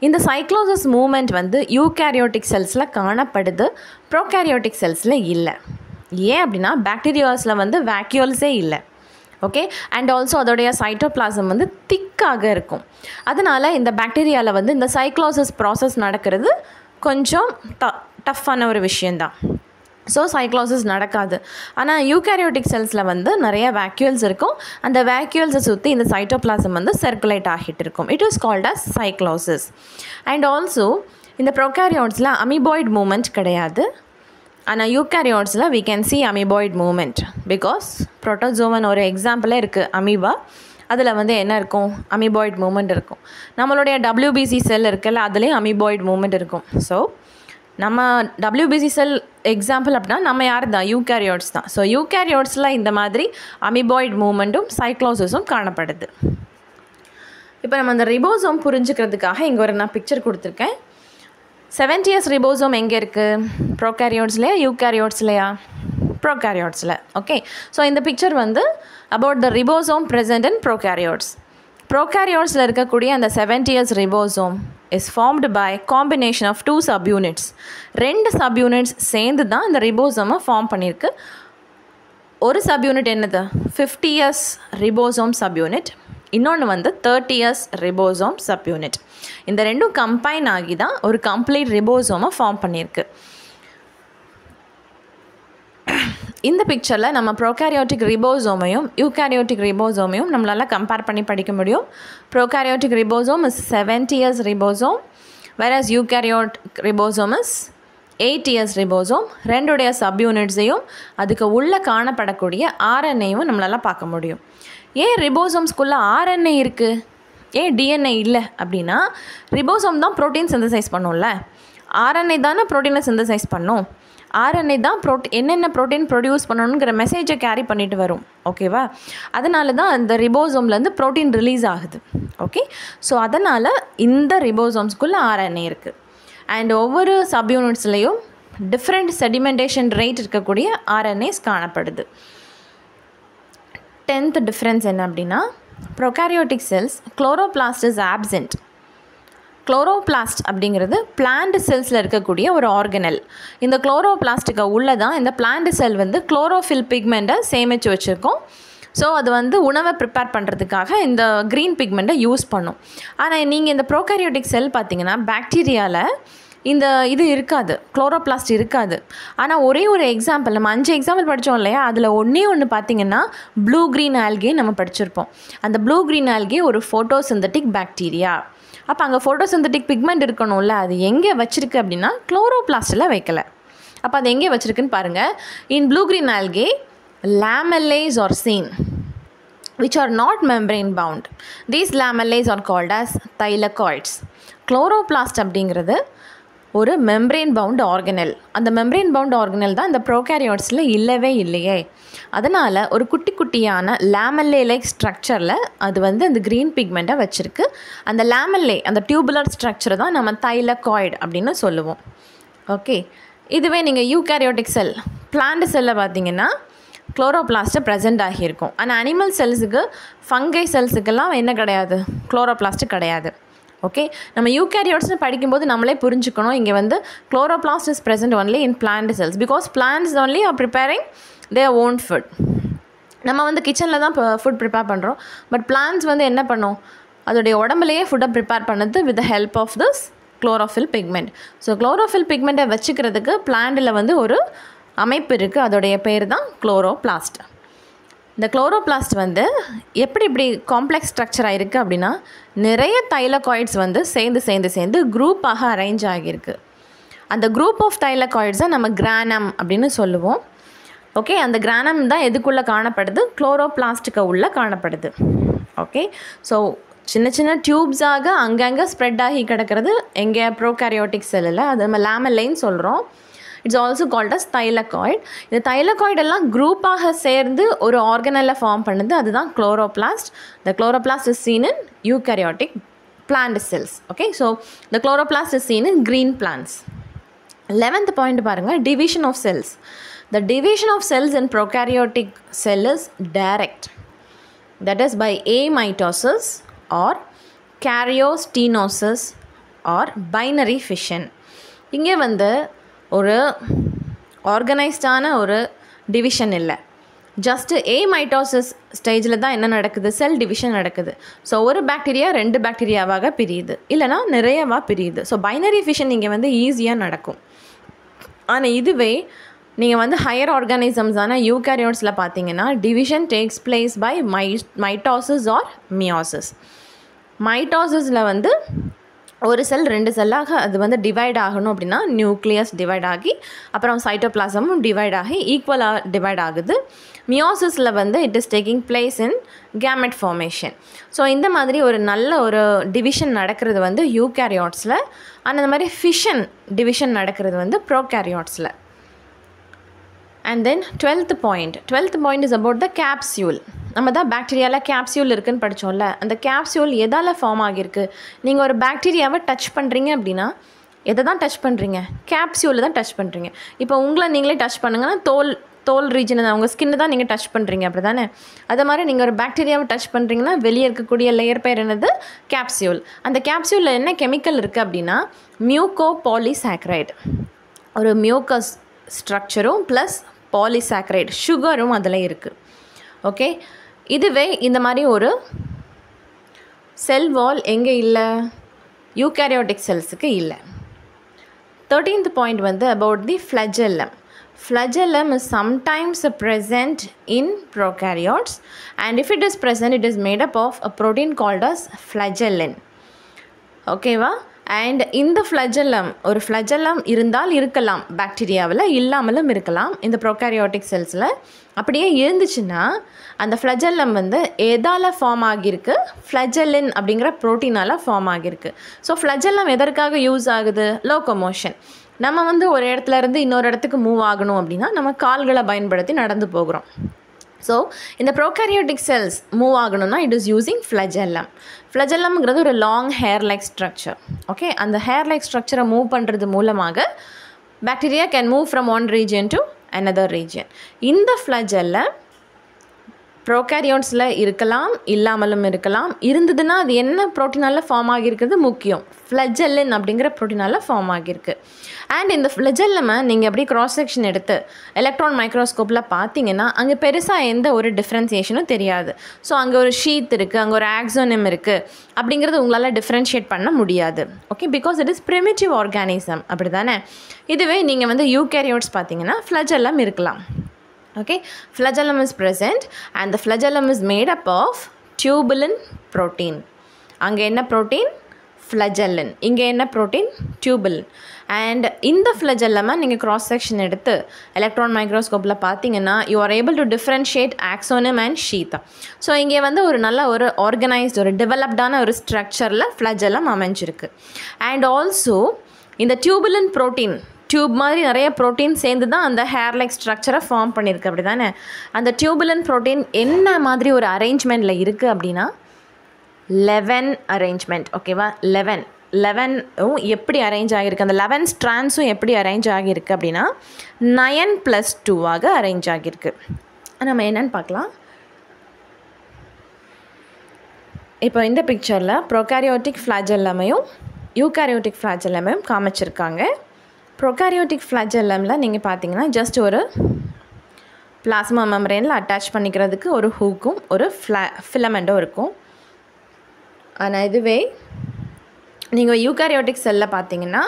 இந்த சைக்ளோசிஸ் மூமெண்ட் வந்து யூகேரியோட்டிக் செல்ஸில் காணப்படுது, ப்ரோகேரியோட்டிக் செல்ஸில் இல்லை. ஏன் அப்படின்னா பாக்டீரியாஸில் வந்து வேக்யூல்ஸே இல்லை. ஓகே, அண்ட் ஆல்சோ அதோடைய சைட்டோபிளாசம் வந்து திக்காக இருக்கும். அதனால் இந்த பாக்டீரியாவில் வந்து இந்த சைக்ளோசிஸ் ப்ராசஸ் நடக்கிறது கொஞ்சம் டஃப்பான ஒரு விஷயந்தான். ஸோ சைக்ளோசிஸ் நடக்காது. ஆனால் யூகேரியோட்டிக் செல்ஸில் வந்து நிறைய வேக்யூல்ஸ் இருக்கும். அந்த வேக்யூல்ஸை சுற்றி இந்த சைட்டோபிளாசம் வந்து சர்க்குலேட் ஆகிட்டு இருக்கும். It is called as cyclosis. And also இந்த ப்ரோகாரியோட்ஸில் அமீபாய்ட் மூமெண்ட் கிடையாது. ஆனால் யூகேரியோட்ஸில் we can see amoeboid movement because protozoan ஒரு எக்ஸாம்பிளே இருக்குது, அமீபா. அதில் வந்து என்ன இருக்கும், அமீபாய்ட் மூமெண்ட் இருக்கும். நம்மளுடைய WBC செல் இருக்குல்ல, அதுலேயும் அமீபாய்ட் மூமெண்ட் இருக்கும். ஸோ நம்ம WBC செல் எக்ஸாம்பிள் அப்படின்னா நம்ம யார் தான், யூகேரியோட்ஸ் தான். ஸோ யூகேரியோட்ஸில் இந்த மாதிரி அமீபாய்ட் மூமெண்ட்டும் சைக்ளோசிஸும் காணப்படுது. இப்போ நம்ம அந்த ரிபோசோம் புரிஞ்சுக்கிறதுக்காக இங்கே ஒரு நான் பிக்சர் கொடுத்துருக்கேன். 70s ரிபோசோம் எங்கே இருக்குது, ப்ரோகாரியோட்ஸ்லையா யூகேரியோட்ஸ்லையா? ப்ரோகாரியோட்ஸில். ஓகே, ஸோ இந்த பிக்சர் வந்து about the ribosome present in prokaryotes. ப்ரோகாரியோட்ஸில் இருக்கக்கூடிய அந்த 70s ribosome is formed by combination of 2 subunits. 2 subunits சேர்ந்து தான் இந்த ரிபோசோமை ஃபார்ம் பண்ணியிருக்கு. ஒரு சப்யூனிட் என்னது, 50s ரிபோசோம் சப்யூனிட், இன்னொன்று வந்து 30s ரிபோசோம் சப்யூனிட். இந்த ரெண்டும் கம்பைன் ஆகி தான் ஒரு கம்ப்ளீட் ரிபோசோமை ஃபார்ம் பண்ணியிருக்கு. இந்த பிக்சரில் நம்ம ப்ரோகாரியோட்டிக் ரிபோசோமையும் யூகேரியோட்டிக் ரிபோசோமையும் நம்மளால் கம்பேர் பண்ணி படிக்க முடியும். Prokaryotic ribosome is 70s ribosome, whereas eukaryotic ribosome is 80s ribosome. ரெண்டுடைய சப்யூனிட்ஸையும் அதுக்கு உள்ளே காணப்படக்கூடிய ஆர்என்ஏயும் நம்மளால் பார்க்க முடியும். ஏன் ரிபோசோம்ஸ்குள்ளே ஆர்என்ஏ இருக்குது, ஏன் டிஎன்ஏ இல்லை அப்படின்னா, ரிபோசோம் தான் ப்ரோட்டீன் சிந்தசைஸ் பண்ணும்ல, ஆர்என்ஏ தானே ப்ரோட்டீனை சிந்தசைஸ் பண்ணும். ஆர்என்ஏ தான் என்னென்ன ப்ரோட்டீன் ப்ரொடியூஸ் பண்ணணுங்கிற மெசேஜை கேரி பண்ணிட்டு வரும். ஓகேவா, அதனால தான் அந்த ரிபோசோம்லேருந்து ப்ரோட்டீன் ரிலீஸ் ஆகுது. ஓகே, ஸோ அதனால் இந்த ரிபோசோம்ஸ்குள்ளே ஆர்என்ஏ இருக்குது. அண்ட் ஒவ்வொரு சப்யூனிட்ஸ்லேயும் டிஃப்ரெண்ட் செடிமெண்டேஷன் ரேட் இருக்கக்கூடிய ஆர்என்ஏஸ் காணப்படுது. 10th டிஃப்ரென்ஸ் என்ன அப்படின்னா, prokaryotic cells chloroplast is absent. Chloroplast அப்படிங்கிறது பிளான்ட் செல்ஸில் இருக்கக்கூடிய ஒரு ஆர்கனல். இந்த குளோரோபிளாஸ்ட்டுக்கு உள்ளே தான் இந்த பிளான்ட் செல் வந்து குளோரோஃபில் பிக்மெண்ட்டை சேமித்து வச்சுருக்கோம். ஸோ அது வந்து உணவை ப்ரிப்பேர் பண்ணுறதுக்காக இந்த க்ரீன் பிக்மெண்ட்டை யூஸ் பண்ணும். ஆனால் நீங்கள் இந்த ப்ரோகாரியோட்டிக் செல் பார்த்தீங்கன்னா பாக்டீரியாவில் இந்த இது இருக்காது, குளோரோபிளாஸ்ட் இருக்காது. ஆனால் ஒரே ஒரு எக்ஸாம்பிள், நம்ம 5 எக்ஸாம்பிள் படித்தோம் இல்லையா, அதில் ஒன்று பார்த்திங்கன்னா ப்ளூ க்ரீன் ஆல்கே நம்ம படிச்சிருப்போம். அந்த ப்ளூ க்ரீன் ஆல்கே ஒரு ஃபோட்டோசிந்தட்டிக் பாக்டீரியா. அப்போ அங்கே ஃபோட்டோசிந்தட்டிக் பிக்மெண்ட் இருக்கணும்ல, அது எங்கே வச்சுருக்கு அப்படின்னா குளோரோபிளாஸ்ட்டில் வைக்கலை. அப்போ அது எங்கே வச்சுருக்குன்னு பாருங்கள். In blue green algae lamellae are seen which are not membrane bound. These lamellae are called as thylakoids. Chloroplast அப்படிங்கிறது ஒரு மெம்ப்ரெயின் பவுண்ட் ஆர்கனல். அந்த மெம்ப்ரெயின் பவுண்ட் ஆர்கனல் தான் இந்த ப்ரோகாரியோட்ஸில் இல்லவே இல்லையே. அதனால் ஒரு குட்டி குட்டியான லேமெல்லே லைக் ஸ்ட்ரக்சரில் அது வந்து அந்த க்ரீன் பிக்மெண்ட்டை வச்சுருக்கு. அந்த லேமெல்லே, அந்த டியூபுலர் ஸ்ட்ரக்சரை தான் நம்ம தைலகாய்டு அப்படின்னு சொல்லுவோம். ஓகே, இதுவே நீங்கள் யூகேரியோட்டிக் செல், பிளான்ட் செல்லை பார்த்தீங்கன்னா குளோரோபிளாஸ்ட்டு ப்ரெசென்ட் ஆகியிருக்கும். ஆனால் அனிமல் செல்ஸுக்கு, ஃபங்கை செல்ஸுக்கெல்லாம் என்ன கிடையாது, குளோரோபிளாஸ்ட்டு கிடையாது. ஓகே, நம்ம யூகேரியோட்ஸ்னு படிக்கும்போது நம்மளே புரிஞ்சுக்கணும், இங்கே வந்து chloroplast is present only in plant cells because plants only are preparing their own food. நம்ம வந்து கிச்சனில் தான் ஃபுட் ப்ரிப்பேர் பண்ணுறோம். பட் பிளான்ட்ஸ் வந்து என்ன பண்ணும், அதோடைய உடம்புலையே ஃபுட்டை ப்ரிப்பேர் பண்ணுது with the help of this chlorophyll pigment. So chlorophyll பிக்மெண்ட்டை வச்சுக்கிறதுக்கு பிளான்ட்டில் வந்து ஒரு அமைப்பு இருக்குது, அதோடைய பேர் தான் குளோரோபிளாஸ்ட். இந்த குளோரோபிளாஸ்ட் வந்து எப்படி காம்ப்ளெக்ஸ் ஸ்ட்ரக்சராக இருக்குது அப்படின்னா, நிறைய தைலகாய்ட்ஸ் வந்து சேர்ந்து குரூப்பாக அரேஞ்ச் ஆகியிருக்கு. அந்த குரூப் ஆஃப் தைலகாய்ட்ஸை நம்ம கிரானம் அப்படின்னு சொல்லுவோம். ஓகே, அந்த கிரானம் தான் எதுக்குள்ளே காணப்படுது, குளோரோபிளாஸ்ட்டுக்கு உள்ளே காணப்படுது. ஓகே, ஸோ சின்ன சின்ன டியூப்ஸாக அங்கங்கே ஸ்ப்ரெட் ஆகி கிடக்கிறது எங்கே, ப்ரோகாரியோட்டிக் செல்லில், அது நம்ம லேமெல்லைன்னு சொல்கிறோம். It's also called as thylakoid. இந்த தைலகாய்டெல்லாம் குரூப்பாக சேர்ந்து ஒரு ஆர்கனலில் ஃபார்ம் பண்ணுது, அதுதான் chloroplast. The chloroplast is seen in eukaryotic plant cells. Okay, so the chloroplast is seen in green plants. 11th point பாருங்க, division of cells. The division of cells in prokaryotic cell is direct, that is by amitosis or karyostenosis or binary fission. இங்கே வந்து ஒரு ஆர்கனைஸ்டான ஒரு division இல்லை, just ஏமைட்டோசிஸ் ஸ்டேஜில் தான் என்ன நடக்குது, செல் டிவிஷன் நடக்குது. ஸோ ஒரு பாக்டீரியா 2 பாக்டீரியாவாக பிரியுது, இல்லைனா நிறையவா பிரியுது. ஸோ பைனரி ஃபிஷன் இங்கே வந்து ஈஸியாக நடக்கும். ஆனால் இதுவே நீங்கள் வந்து ஹையர் ஆர்கானிசம்ஸான யூகேரியோட்ஸில் பார்த்தீங்கன்னா division takes place by mitosis or meiosis. மைட்டோசிஸில் வந்து ஒரு செல் 2 செல்லாக அது வந்து டிவைட் ஆகணும் அப்படின்னா நியூக்ளியஸ் டிவைட் ஆகி அப்புறம் சைட்டோபிளாசமும் டிவைட் ஆகி ஈக்குவலாக டிவைட் ஆகுது. மியோசிஸில் வந்து it is taking place in gamete formation. So இந்த மாதிரி ஒரு நல்ல ஒரு டிவிஷன் நடக்கிறது வந்து யூகேரியோட்ஸில், அந்த மாதிரி ஃபிஷன் டிவிஷன் நடக்கிறது வந்து ப்ரோகேரியோட்ஸில். And then 12th point is about the capsule. நம்ம தான் பாக்டீரியாவில் கேப்சியூல் இருக்குதுன்னு படித்தோம்ல, அந்த கேப்சியூல் எதால் ஃபார்ம் ஆகியிருக்கு. நீங்கள் ஒரு பாக்டீரியாவை டச் பண்ணுறீங்க அப்படின்னா எதை தான் டச் பண்ணுறீங்க, கேப்சியூலில் தான் டச் பண்ணுறீங்க. இப்போ உங்களை நீங்களே டச் பண்ணுங்கன்னா தோல் ரீஜனை தான், உங்கள் ஸ்கின்னு தான் நீங்கள் டச் பண்ணுறீங்க, அப்படி தானே. அதே மாதிரி நீங்கள் ஒரு பாக்டீரியாவை டச் பண்ணுறீங்கன்னா வெளியே இருக்கக்கூடிய லேயர் பேர் என்னது, கேப்சியூல். அந்த கேப்சியூலில் என்ன கெமிக்கல் இருக்குது அப்படின்னா மியூகோபாலிசாக்கரைடு, ஒரு மியூக்கஸ் ஸ்ட்ரக்சரும் ப்ளஸ் பாலிசாக்கரைடு சுகரும் அதில் இருக்குது. ஓகே, இதுவே இந்த மாதிரி ஒரு செல் வால் எங்கே இல்லை, யூகேரியோட்டிக் செல்ஸுக்கு இல்லை. 13th point வந்து about the flagellum. Flagellum is sometimes present in prokaryotes, and if it is present it is made up of a protein called as flagellin. ஓகேவா? அண்ட் இந்த ஃப்ளஜெல்லம், ஒரு ஃப்ளஜெல்லம் இருந்தால் இருக்கலாம் பாக்டீரியாவில், இல்லாமலும் இருக்கலாம் இந்த ப்ரோகாரியோட்டிக் செல்ஸில். அப்படியே இருந்துச்சுன்னா அந்த ஃப்ளஜெல்லம் வந்து எதால் ஃபார்ம் ஆகியிருக்கு, ஃப்ளஜெல்லின் அப்படிங்கிற ப்ரோட்டீனால் ஃபார்ம் ஆகியிருக்கு. ஸோ ஃப்ளஜெல்லம் எதற்காக யூஸ் ஆகுது, லோகோமோஷன். நம்ம வந்து ஒரு இடத்துல இருந்து இன்னொரு இடத்துக்கு மூவ் ஆகணும் அப்படின்னா நம்ம கால்களை பயன்படுத்தி நடந்து போகிறோம். ஸோ இந்த ப்ரோகாரியோட்டிக் செல்ஸ் மூவ் ஆகணும்னா இட் இஸ் யூஸிங் ஃப்ளஜெல்லம். ஃப்ளஜெல்லம்ங்கிறது ஒரு long hair like structure. Okay, அந்த ஹேர் லைக் ஸ்ட்ரக்சரை மூவ் பண்ணுறது மூலமாக bacteria can move from one region to another region. இந்த ஃப்ளஜெல்லம் ப்ரோகாரியோட்ஸில் இருக்கலாம், இல்லாமலும் இருக்கலாம். இருந்ததுன்னா அது என்ன ப்ரோட்டீனால் ஃபார்ம் ஆகியிருக்கிறது முக்கியம், ஃப்ளஜெல்லின் அப்படிங்கிற ப்ரோட்டீனால் ஃபார்ம் ஆகியிருக்கு. அண்ட் இந்த ஃப்ளஜெல்லமை நீங்கள் அப்படியே க்ராஸ் செக்ஷன் எடுத்து எலக்ட்ரான் மைக்ரோஸ்கோப்பில் பார்த்தீங்கன்னா அங்கே பெருசாக எந்த ஒரு டிஃப்ரென்சியேஷனும் தெரியாது. ஸோ அங்கே ஒரு ஷீத் இருக்குது, அங்கே ஒரு ஆக்சோனியம் இருக்குது அப்படிங்கிறது உங்களால் டிஃப்ரென்ஷியேட் பண்ண முடியாது. Okay, because it is primitive organism, அப்படி தானே. இதுவே நீங்கள் வந்து யூகேரியோட்ஸ் பார்த்தீங்கன்னா ஃப்ளஜெல்லம் இருக்கலாம். Okay, flagellum is present and the flagellum is made up of tubulin protein. அங்கே என்ன protein, flagellin. இங்கே என்ன protein, tubulin. and இந்த flagellum நீங்கள் cross section எடுத்து electron microscopeல பார்த்தீங்கன்னா you are able to differentiate axonum and sheath. So இங்கே வந்து ஒரு நல்ல ஒரு organized ஒரு developedஆன ஒரு structureல flagellum அமைஞ்சிருக்கு. and also இந்த tubulin protein, டியூப் மாதிரி நிறைய ப்ரோட்டீன் சேர்ந்து தான் அந்த ஹேர் லைக் ஸ்ட்ரக்சரை ஃபார்ம் பண்ணியிருக்கு, அப்படி தானே. அந்த டியூபுலன் ப்ரோட்டீன் என்ன மாதிரி ஒரு அரேஞ்ச்மெண்ட்டில் இருக்குது அப்படின்னா 11 அரேஞ்ச்மெண்ட். ஓகேவா, 11 எப்படி அரேஞ்ச் ஆகியிருக்கு, அந்த 11 ஸ்ட்ராண்ட்ஸும் எப்படி அரேஞ்ச் ஆகியிருக்கு அப்படின்னா 9+2 அரேஞ்ச் ஆகியிருக்கு. நம்ம என்னென்னு பார்க்கலாம். இப்போ இந்த பிக்சரில் ப்ரோகாரியோட்டிக் ஃப்ளாஜெல்லமையும் யூகாரியோட்டிக் ஃப்ளாஜெல்லமையும் காமிச்சிருக்காங்க. ப்ரோகாரியோட்டிக் ஃப்ளாஜெல்லமில் நீங்கள் பார்த்தீங்கன்னா ஜஸ்ட் ஒரு பிளாஸ்மா மெம்பரேனில் அட்டாச் பண்ணிக்கிறதுக்கு ஒரு ஹூக்கும் ஒரு ஃபிலமெண்ட்டும் இருக்கும். ஆனால் இதுவே நீங்கள் யூகாரியோட்டிக் செல்லில் பார்த்தீங்கன்னா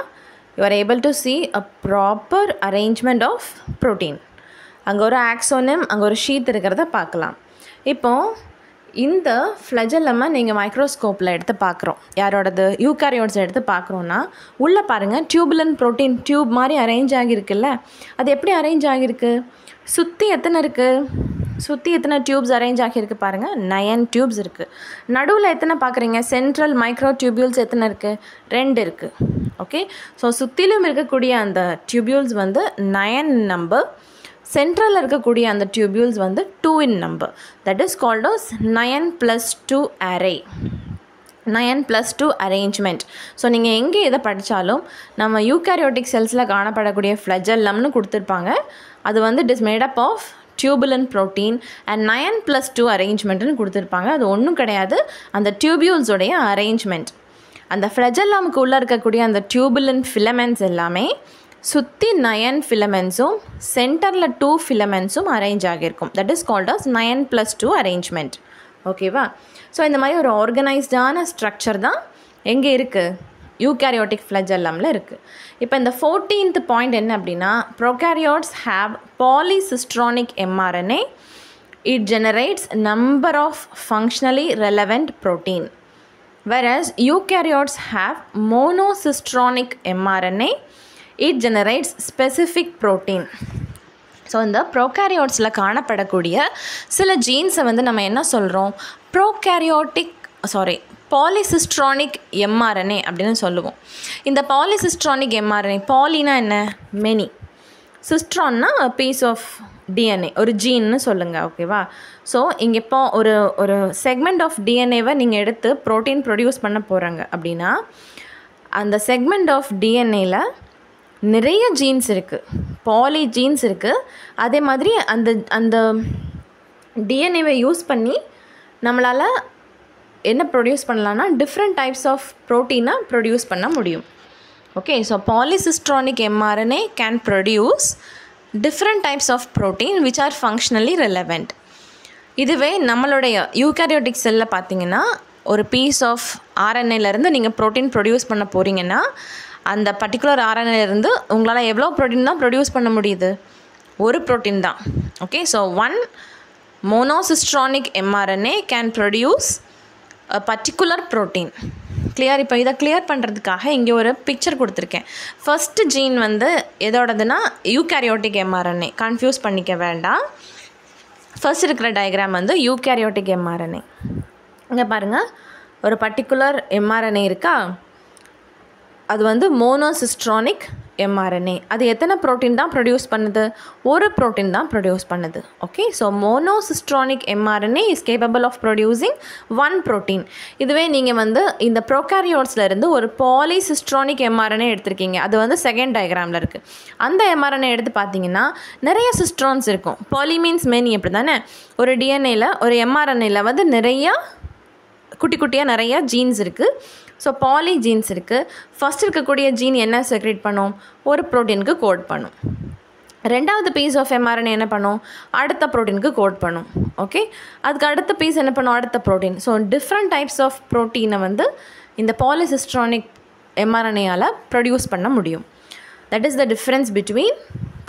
you are able to see a proper arrangement of protein. அங்கே ஒரு ஆக்சோனியம், அங்கே ஒரு ஷீத் இருக்கிறத பார்க்கலாம். இப்போது இந்த ஃப்ளஜெல்லமை நீங்கள் மைக்ரோஸ்கோப்பில் எடுத்து பார்க்குறோம், யாரோடது, யூகாரியோட்ஸ் எடுத்து பார்க்குறோன்னா உள்ளே பாருங்கள் டியூபுலன் ப்ரோட்டீன் டியூப் மாதிரி அரேஞ்ச் ஆகியிருக்குல்ல. அது எப்படி அரேஞ்ச் ஆகியிருக்கு, சுற்றி எத்தனை இருக்குது, சுற்றி எத்தனை டியூப்ஸ் அரேஞ்ச் ஆகியிருக்கு பாருங்கள், 9 டியூப்ஸ் இருக்குது. நடுவில் எத்தனை பார்க்குறீங்க, சென்ட்ரல் மைக்ரோ டியூபியூல்ஸ் எத்தனை இருக்குது, 2 இருக்குது. ஓகே, ஸோ சுற்றிலும் இருக்கக்கூடிய அந்த டியூபியூல்ஸ் வந்து 9 நம்பர், சென்ட்ரலில் இருக்கக்கூடிய அந்த டியூபியூல்ஸ் வந்து 2 in number. That is called as 9+2 array. 9+2 arrangement. So நீங்கள் எங்கே எதை படித்தாலும் நம்ம யூகேரியோட்டிக் செல்ஸில் காணப்படக்கூடிய ஃப்ளஜெல்லம்னு கொடுத்துருப்பாங்க. அது வந்து it is made up of tubulin protein and 9+2 அரேஞ்ச்மெண்ட்னு கொடுத்துருப்பாங்க. அது ஒன்றும் கிடையாது, அந்த டியூபியூல்ஸோடைய அரேஞ்ச்மெண்ட். அந்த ஃப்ளஜெல்லமுக்கு உள்ளே இருக்கக்கூடிய அந்த டியூபுலன் ஃபிலமெண்ட்ஸ் எல்லாமே சுற்றி 9 ஃபிலமெண்ட்ஸும் சென்டரில் 2 ஃபிலமெண்ட்ஸும் அரேஞ்ச் ஆகியிருக்கும். That is called as 9+2 arrangement. ஓகேவா? ஸோ இந்த மாதிரி ஒரு ஆர்கனைஸ்டான ஸ்ட்ரக்சர் தான் எங்கே இருக்குது, யூகேரியோட்டிக் ஃப்ளஜெல்லமில் இருக்குது. இப்போ இந்த 14th பாயிண்ட் என்ன அப்படின்னா, prokaryotes have polycistronic mRNA. It generates number of functionally relevant protein. whereas eukaryotes have monocistronic mRNA. It generates specific protein. So இந்த ப்ரோகாரியோட்ஸில் காணப்படக்கூடிய சில ஜீன்ஸை வந்து நம்ம என்ன சொல்கிறோம், பாலிசிஸ்ட்ரானிக் mRNA அப்படின்னு சொல்லுவோம். இந்த பாலிசிஸ்ட்ரானிக் mRNA, பாலினா என்ன, மெனி, சிஸ்ட்ரான்னா பீஸ் ஆஃப் டிஎன்ஏ, ஒரு ஜீன்னு சொல்லுங்கள். ஓகேவா? ஸோ இங்கே இப்போ ஒரு செக்மெண்ட் ஆஃப் டிஎன்ஏவை நீங்கள் எடுத்து ப்ரோட்டீன் ப்ரொடியூஸ் பண்ண போகிறாங்க அப்படின்னா அந்த செக்மெண்ட் ஆஃப் டிஎன்ஏல நிறைய ஜீன்ஸ் இருக்குது, பாலி ஜீன்ஸ் இருக்குது. அதே மாதிரி அந்த டிஎன்ஏவை யூஸ் பண்ணி நம்மளால் என்ன ப்ரொடியூஸ் பண்ணலான்னா டிஃப்ரெண்ட் டைப்ஸ் ஆஃப் ப்ரோட்டீனை ப்ரொடியூஸ் பண்ண முடியும். Okay, so polycistronic mRNA can produce different types of protein which are functionally relevant. இதுவே நம்மளுடைய யூகேரியோட்டிக் செல்லில் பார்த்தீங்கன்னா ஒரு பீஸ் ஆஃப் ஆர்என்ஏலேருந்து நீங்கள் ப்ரோட்டீன் ப்ரொடியூஸ் பண்ண போகிறீங்கன்னா அந்த பர்டிகுலர் ஆர்என்ஏலேருந்து உங்களால் எவ்வளோ ப்ரோட்டீன் தான் ப்ரொடியூஸ் பண்ண முடியுது, ஒரு ப்ரோட்டீன் தான். Okay, so one monocistronic mRNA can produce a particular protein. Clear? இப்போ இதை கிளியர் பண்ணுறதுக்காக இங்கே ஒரு பிக்சர் கொடுத்துருக்கேன். ஃபஸ்ட்டு ஜீன் வந்து எதோடதுன்னா யூகேரியோட்டிக் mRNA, கன்ஃபியூஸ் பண்ணிக்க வேண்டாம். ஃபர்ஸ்ட் இருக்கிற டயக்ராம் வந்து யூகேரியோட்டிக் mRNA. இங்கே பாருங்கள், ஒரு பர்டிகுலர் mRNA இருக்கா, அது வந்து மோனோசிஸ்ட்ரானிக் mRNA. அது எத்தனை ப்ரோட்டீன் தான் ப்ரொடியூஸ் பண்ணுது, ஒரு ப்ரோட்டீன் தான் ப்ரொடியூஸ் பண்ணுது. Okay, so monocistronic mRNA is capable of producing one protein. இதுவே நீங்கள் வந்து இந்த ப்ரோகாரியோட்ஸில் இருந்து ஒரு பாலிசிஸ்ட்ரானிக் mRNA எடுத்திருக்கீங்க, அது வந்து செகண்ட் டயக்ராமில் இருக்குது. அந்த mRNA எடுத்து பார்த்தீங்கன்னா நிறைய சிஸ்ட்ரான்ஸ் இருக்கும். பாலி மீன்ஸ் மெனி, அப்படி தானே? ஒரு டிஎன்ஏல ஒரு mRNAல வந்து நிறையா குட்டி குட்டியாக நிறையா ஜீன்ஸ் இருக்குது. ஸோ பாலி ஜீன்ஸ் இருக்குது. ஃபஸ்ட் இருக்கக்கூடிய ஜீன் என்ன செக்ரேட் பண்ணும், ஒரு ப்ரோட்டீனுக்கு கோட் பண்ணும். ரெண்டாவது பீஸ் ஆஃப் mRNA என்ன பண்ணும், அடுத்த ப்ரோட்டீனுக்கு கோட் பண்ணும். ஓகே, அதுக்கு அடுத்த பீஸ் என்ன பண்ணும், அடுத்த protein. So different types of ப்ரோட்டீனை வந்து இந்த பாலிசிஸ்ட்ரானிக் mRNAயால் ப்ரொடியூஸ் பண்ண முடியும். That is the difference between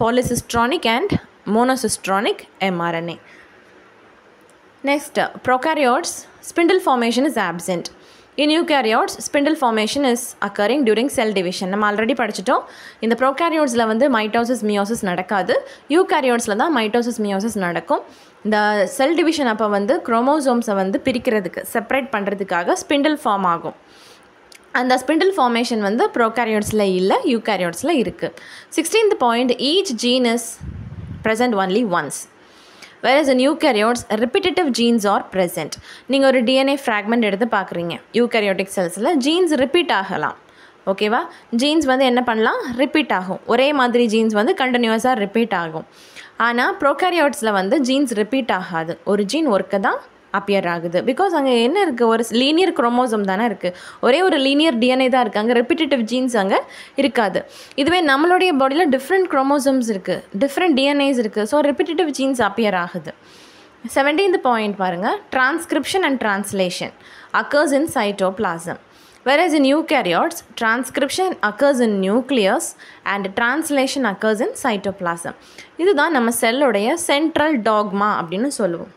polycistronic and monocistronic mRNA. Next, prokaryotes, spindle formation is absent. In eukaryotes, spindle formation is occurring during cell division. நம்ம already படிச்சிட்டோம். இந்த ப்ரோகாரியோட்ஸில் வந்து mitosis meiosis நடக்காது, யூகாரியோட்ஸில் தான் மைட்டோசிஸ் மியோசிஸ் நடக்கும். இந்த செல் டிவிஷன் அப்போ வந்து குரோமோசோம்ஸை வந்து பிரிக்கிறதுக்கு, செப்பரேட் பண்ணுறதுக்காக ஸ்பிண்டில் ஃபார்ம் ஆகும். அந்த ஸ்பிண்டில் ஃபார்மேஷன் வந்து ப்ரோகாரியோட்ஸில் இல்லை, யூகாரியோட்ஸில் இருக்குது. 16th point, each gene is present only once. whereas in eukaryotes repetitive genes are present. நீங்கள் ஒரு DNA fragment எடுத்து பார்க்குறீங்க, யூகேரியோட்டிக் செல்ஸில் ஜீன்ஸ் ரிப்பீட் ஆகலாம். ஓகேவா? ஜீன்ஸ் வந்து என்ன பண்ணலாம், ரிப்பீட் ஆகும். ஒரே மாதிரி ஜீன்ஸ் வந்து கண்டினியூஸாக ரிப்பீட் ஆகும். ஆனால் ப்ரோகாரியோட்ஸில் வந்து ஜீன்ஸ் ரிப்பீட் ஆகாது, ஒரு ஜீன் ஒர்க்கு தான் அப்பியர் ஆகுது. பிகாஸ் அங்கே என்ன இருக்குது, ஒரு லீனியர் குரோமோசோம் தானே இருக்குது, ஒரே ஒரு லீனியர் டிஎன்ஏ தான் இருக்குது, அங்கே ரெப்பிட்டேட்டிவ் ஜீன்ஸ் அங்கே இருக்காது. இதுவே நம்மளுடைய பாடியில் டிஃப்ரெண்ட் குரோமோசோம்ஸ் இருக்குது, டிஃப்ரெண்ட் டிஎன்ஏஸ் இருக்குது. ஸோ ரெப்பிட்டேட்டிவ் ஜீன்ஸ் அப்பியர் ஆகுது. 17th பாயிண்ட் பாருங்கள், transcription and translation occurs in cytoplasm. whereas in eukaryotes, transcription occurs in nucleus and translation occurs in cytoplasm. இதுதான் நம்ம செல்லுடைய சென்ட்ரல் டாக்மா அப்படின்னு சொல்லுவோம்.